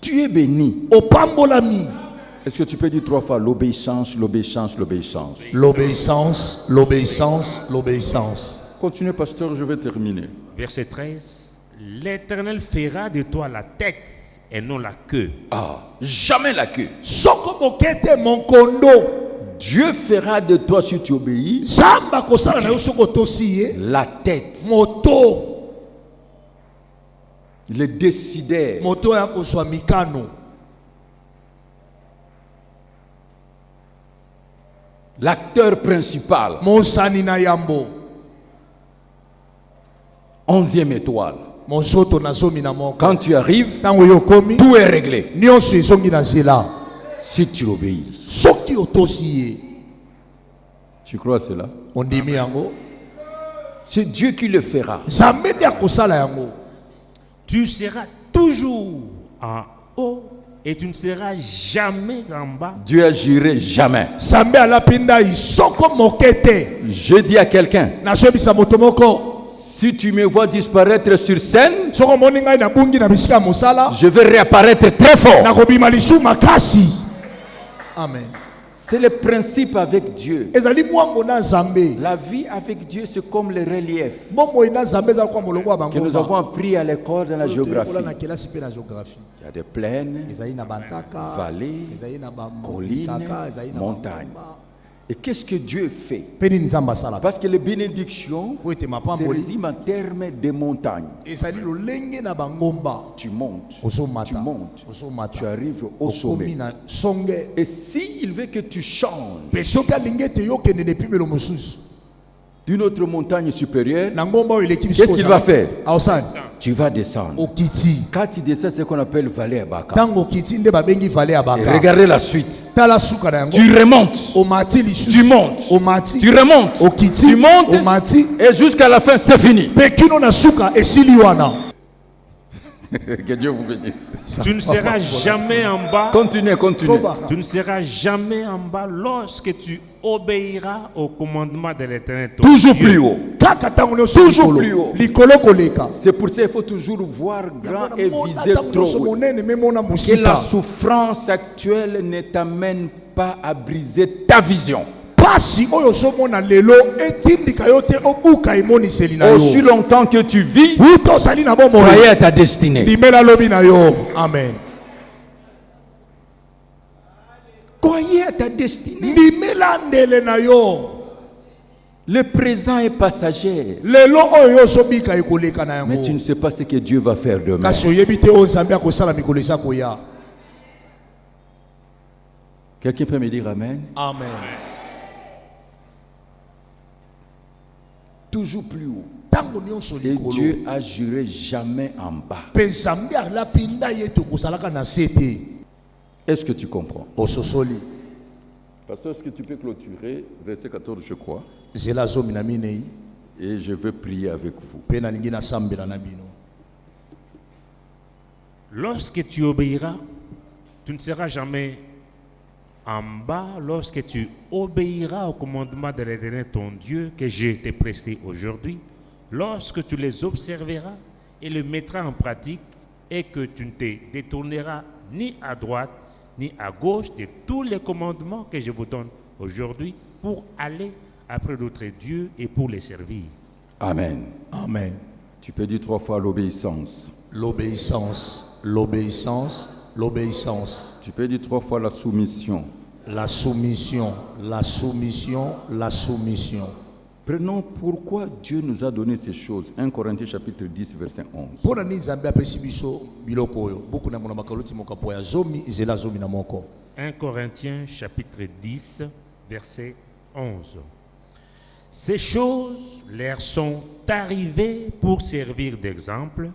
Tu es béni. Est-ce que tu peux dire 3 fois l'obéissance, l'obéissance, l'obéissance? L'obéissance, l'obéissance, l'obéissance. Continuez, pasteur, je vais terminer. Verset 13. L'Éternel fera de toi la tête et non la queue. Ah, jamais la queue. Soko mokete mon kondo. Dieu fera de toi, si tu obéis, Zamba kosala na yo soko tosi la tête. moto. Le décideur. Moto ya koswa mikano. L'acteur principal. Monsani na yambo. 11e étoile. Monsoto na zomi na moko. Quand tu arrives, Tango yo komi. tout est réglé. Nyonso ezongi na zela. Si tu obéis. Soki otosi ye. Tu crois cela? Ondimi yango. C'est Dieu qui le fera. Nzambe nde akosala yango. Tu seras toujours en haut et tu ne seras jamais en bas. Dieu agirait jamais. Nzambe alapinda isoko mokete. Je dis à quelqu'un, Nasobisa moto moko. si tu me vois disparaître sur scène, Soko moni ngai na bungi na bisika mosala. je vais réapparaître très fort. Nakobima lisu makasi. Amen. C'est le principe avec Dieu. Ezali mwango na Nzambe. La vie avec Dieu, c'est comme le relief Bombo ina Nzambe za kwa molongo wa que nous bango. avons appris à l'école dans la géographie. Na kelasi pe na géographie. Il y a des plaines, Ezali na bantaka. vallées, Ezali na ba collines, kaka, ezali na montagnes. Et qu'est-ce que Dieu fait? Peni Nzamba sala. Parce que les bénédictions Po ete se mapamboli. résument en termes de montagnes. Ezali lolenge na bangomba. Tu montes, Osomata. tu montes, Osomata. tu arrives au Okomi sommet. na songe. Et s'il veut que tu changes Pe soki alingi ete yo kende ne pimelo mosusu. d'une autre montagne supérieure, Na ngomba oyo eleki biso. qu'est-ce qu'il va faire? Aosani. Tu vas descendre. Okiti. Quand tu descends, c'est ce qu'on appelle vallée à Baka. Tango okiti nde babengi vallée ya Et baka. regardez la suite. Tala suka na yango. Tu remontes, Omati lisusu. tu montes, Omati. tu remontes, Okiti. tu montes, Omati. et jusqu'à la fin, c'est fini. Pe kino na suka esili wana. Que Dieu vous bénisse. Tu ne seras jamais en bas. Continuez, continuez. Toba. Tu ne seras jamais en bas lorsque tu obéiras au commandement de l'Éternel. ton Toujours Dieu. plus haut. Kaka tango nyonso Toujours likolo. plus haut. Likolo koleka. C'est pour ça qu'il faut toujours voir grand et viser Tango nyonso trop haut. monene memona Que la musika. souffrance actuelle ne t'amène pas à briser ta vision. Pasi oyo ozomona lelo etindika yo te obuka emoniseli na Aussi yo. longtemps que tu vis, Uto ozali na bomoi. croyez à ta destinée. Limela lobi na yo. Amen. Croyez à ta destinée. Limela ndele na yo. Le présent est passager. Lelo oyo ozobika ekoleka na Mais tu yango. ne sais pas ce que Dieu va faire demain. Kasi oyebi te oyo Nzambe akosala mikolo eza koya. Quelqu'un peut me dire Amen? Amen. Toujours plus haut. ntango nyonso Et likolo Dieu a juré jamais en bas. mpe nzambe alapinda ye tokozalaka na se te. Est-ce que tu comprends? Ososoli Pasteur, est-ce que tu peux clôturer verset 14, je crois? nzela zomi na minei Et je veux prier avec vous. mpe nalingi nasambela na bino. Lorsque tu obéiras, tu ne seras jamais en bas. Lorsque tu obéiras au commandement de l'Éternel ton Dieu que je t'ai presté aujourd'hui, lorsque tu les observeras et les mettras en pratique, et que tu ne te détourneras ni à droite ni à gauche de tous les commandements que je vous donne aujourd'hui pour aller après d'autres dieux et pour les servir. Amen. Amen. Tu peux dire 3 fois l'obéissance. L'obéissance, l'obéissance, l'obéissance. Tu peux dire 3 fois la soumission. La soumission, la soumission, la soumission. Prenons pourquoi Dieu nous a donné ces choses. 1 Corinthiens chapitre 10, verset 11. Pona ni nzambe apesi biso biloko oyo buku na mona makaloti mokapo ya zomi zela zomi na moko. 1 Corinthiens chapitre 10, verset 11. Ces choses leur sont arrivées pour servir d'exemple.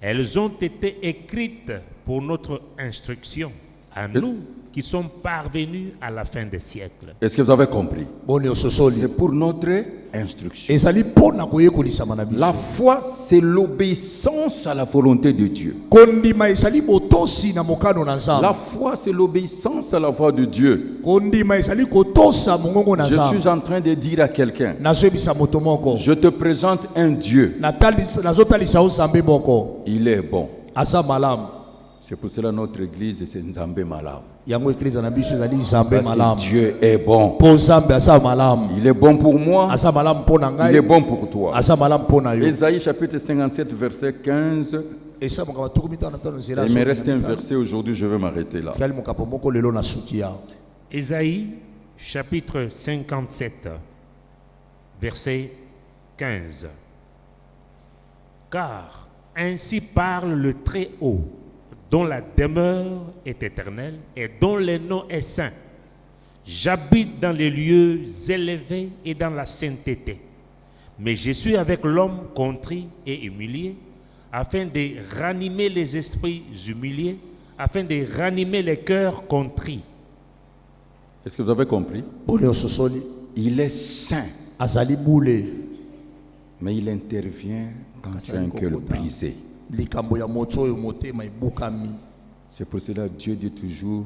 Elles ont été écrites pour notre instruction, à nous qui sommes parvenus à la fin des siècles. Est-ce que vous avez compris? Boni ososoli. C'est pour notre instruction. Ezali pona koyekolisa mana biso. La foi, c'est l'obéissance à la volonté de Dieu. Kondima ezali botosi na mokano na nzambe. La foi, c'est l'obéissance à la voix de Dieu. Kondima ezali kotosa mongongo na Je nzambe. suis en train de dire à quelqu'un, Nazobisa moto moko. je te présente un Dieu. Nazotalisa o nzambe moko. Il est bon. Asa malamu. C'est pour cela notre église, c'est Nzambe Malam. Yango ekleza na biso ezali nzambe Parce malamu. que Dieu est bon. Po nzambe asa malamu. Il est bon pour moi. Asa malamu po na ngai. Il est bon pour toi. Asa malamu po na yo. Ésaïe chapitre 57, verset 15. Esa moka batuku mitano tano nzela. Il me reste un verset aujourd'hui, je vais m'arrêter là. Tikali mokapo moko lelo na suki ya. Ésaïe chapitre 57, verset 15. Car ainsi parle le Très-Haut, dont la demeure est éternelle et dont le nom est saint. J'habite dans les lieux élevés et dans la sainteté. Mais je suis avec l'homme contrit et humilié, afin de ranimer les esprits humiliés, afin de ranimer les cœurs contrits. Est-ce que vous avez compris? Boni ososoli. Il est saint, Azali boule. mais il intervient quand tu as un cœur brisé. Likambo ya moto oyo motema ebukami. C'est pour cela que Dieu dit toujours,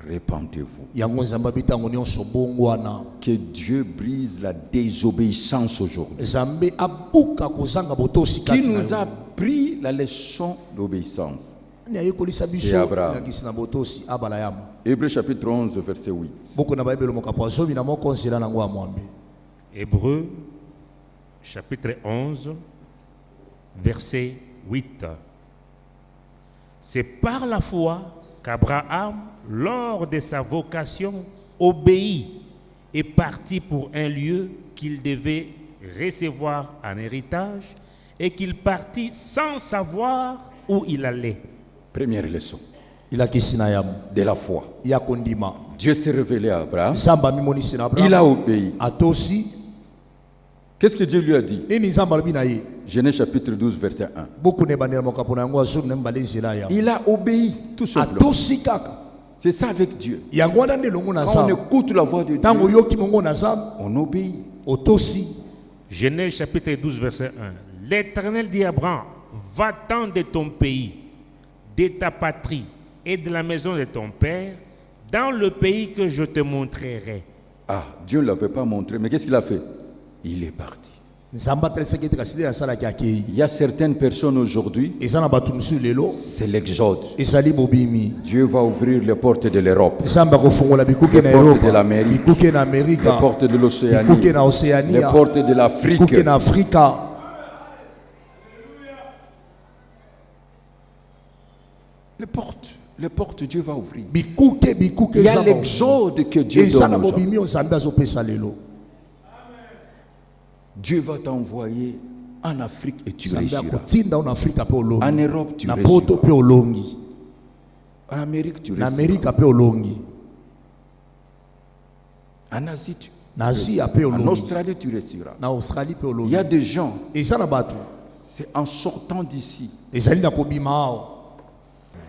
répentez-vous. Yango nzambe bitango nyonso bongwana. Que Dieu brise la désobéissance aujourd'hui. Nzambe abuka kozanga botosi Qui kati na nous a yo. pris la leçon d'obéissance? Ni ayekolisa C'est biso Abraham. yakisi na botosi abala yama. Hébreux chapitre 11, verset 8. Boko na bayebelo mokapo azomi na moko nzela nango ya mwambe. Hébreux chapitre 11, verset 8. C'est par la foi qu'Abraham, lors de sa vocation, obéit et partit pour un lieu qu'il devait recevoir en héritage et qu'il partit sans savoir où il allait. Première leçon Ilakisi na yamu. de la foi. Ya kondima. Dieu s'est révélé à Abraham. Nzambe mimonisi na Il a Abraham. obéi. Atosi. Qu'est-ce que Dieu lui a dit? Nini nzambe alobi na ye. Genèse chapitre 12, verset 1. Boko ne bandela mokapo na yango azomi na mbale nzela ya. Il a obéi, tout simplement. Atosi kaka. C'est ça avec Dieu. Yango wana nde longo na Quand on nzambe. écoute la voix de Tango Dieu, yoki mongo na nzambe. on obéit. Otosi. Genèse chapitre 12, verset 1. L'Éternel dit à Abraham, va-t'en de ton pays, de ta patrie et de la maison de ton père, dans le pays que je te montrerai. Ah, Dieu ne l'avait pas montré, mais qu'est-ce qu'il a fait? Il est parti. Nzamba treseke te kaside ya sala ki akei. Il y a certaines personnes aujourd'hui, Eza na bato musu lelo. c'est l'exode. Ezali bobimi. Dieu va ouvrir les portes de l'Europe, Nzamba kofungola bikuke na Les portes Europa. de l'Amérique. Bikuke na les Amerika. portes de Bikuke l'Océanie, na Oceania. les portes de l'Afrique. Bikuke na Afrika. Les portes, Dieu va ouvrir. Bikuke Il y a zamba. l'exode que Dieu Eza donne na aux gens. bobimi nzambe azopesa lelo. Dieu va t'envoyer en Afrique et tu Nzambe réussiras. akotinda na Afrika pe olongi. En Europe, tu Na poto réussiras. pe olongi. En Amérique, tu Na réussiras. Amerika pe olongi. En Asie, na Asia pe En olobi Australie, tu réussiras. na Australie pe Il olobi y a des gens, eza na bato c'est en sortant d'ici. ezali na kobima awa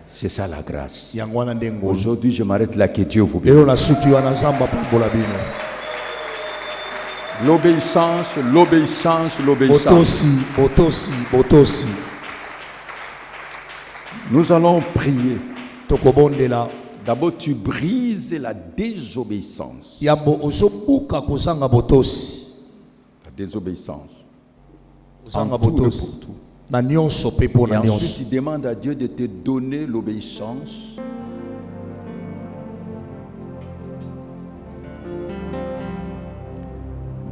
C'est ça la grâce. yango wana nde ngolu Aujourd'hui, je m'arrête là, que Dieu vous bénisse. lelo na suki wana nzambe apambola bino L'obéissance, l'obéissance, l'obéissance. botosi botosi botosi Nous allons prier. tokobondela D'abord, tu brises la désobéissance. yambo ozobuka kozanga botosi La désobéissance. kozanga En tout et botosi pour tout. na nyonso mpe mpo Et na ensuite, nyonso tu demandes à Dieu de te donner l'obéissance.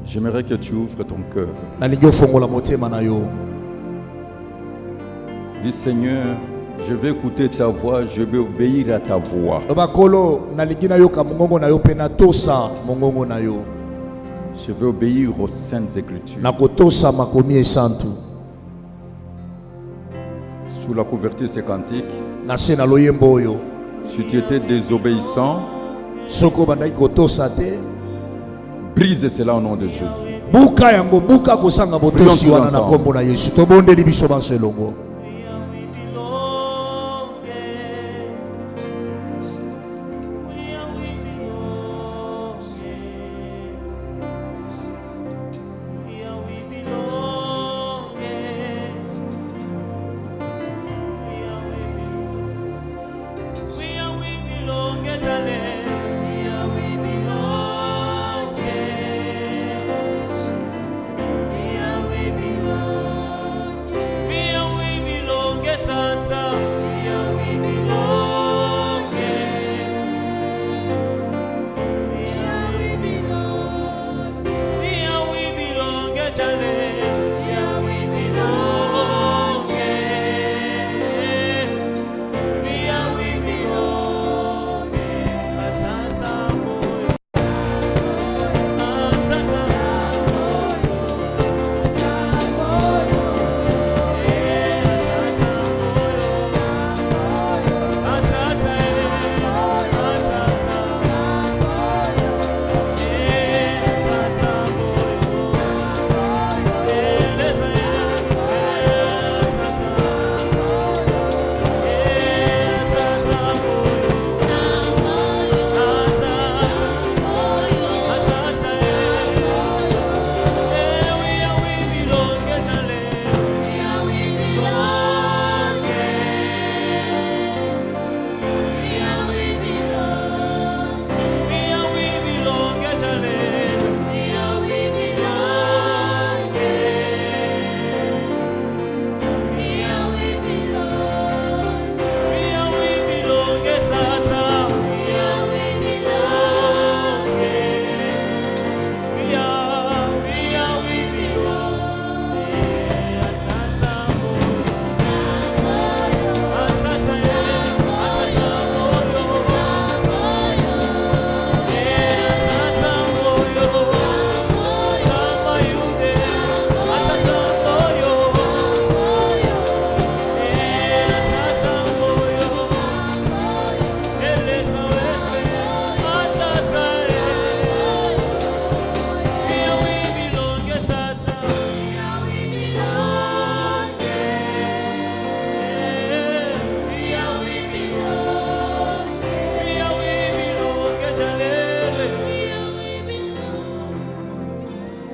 J'aimerais que tu ouvres ton cœur. nalingi ofongola motema na yo Dis Seigneur, je vais écouter ta voix, je vais obéir à ta voix. loba nkolo nalingi nayoka mongongo na yo mpe natosa mongongo na yo Je vais obéir aux saintes écritures. nakotosa makomi esantu Sous la couverture de ces cantiques, na se na loyembo oyo si tu étais désobéissant, soki obandaki kotosa te brise cela au nom de Jésus. buka yango buka kosanga botosi wana na nkombo na yesu tobondeli biso banso elongo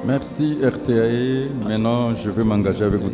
Merci RTAE. Maintenant, je vais m'engager avec vous.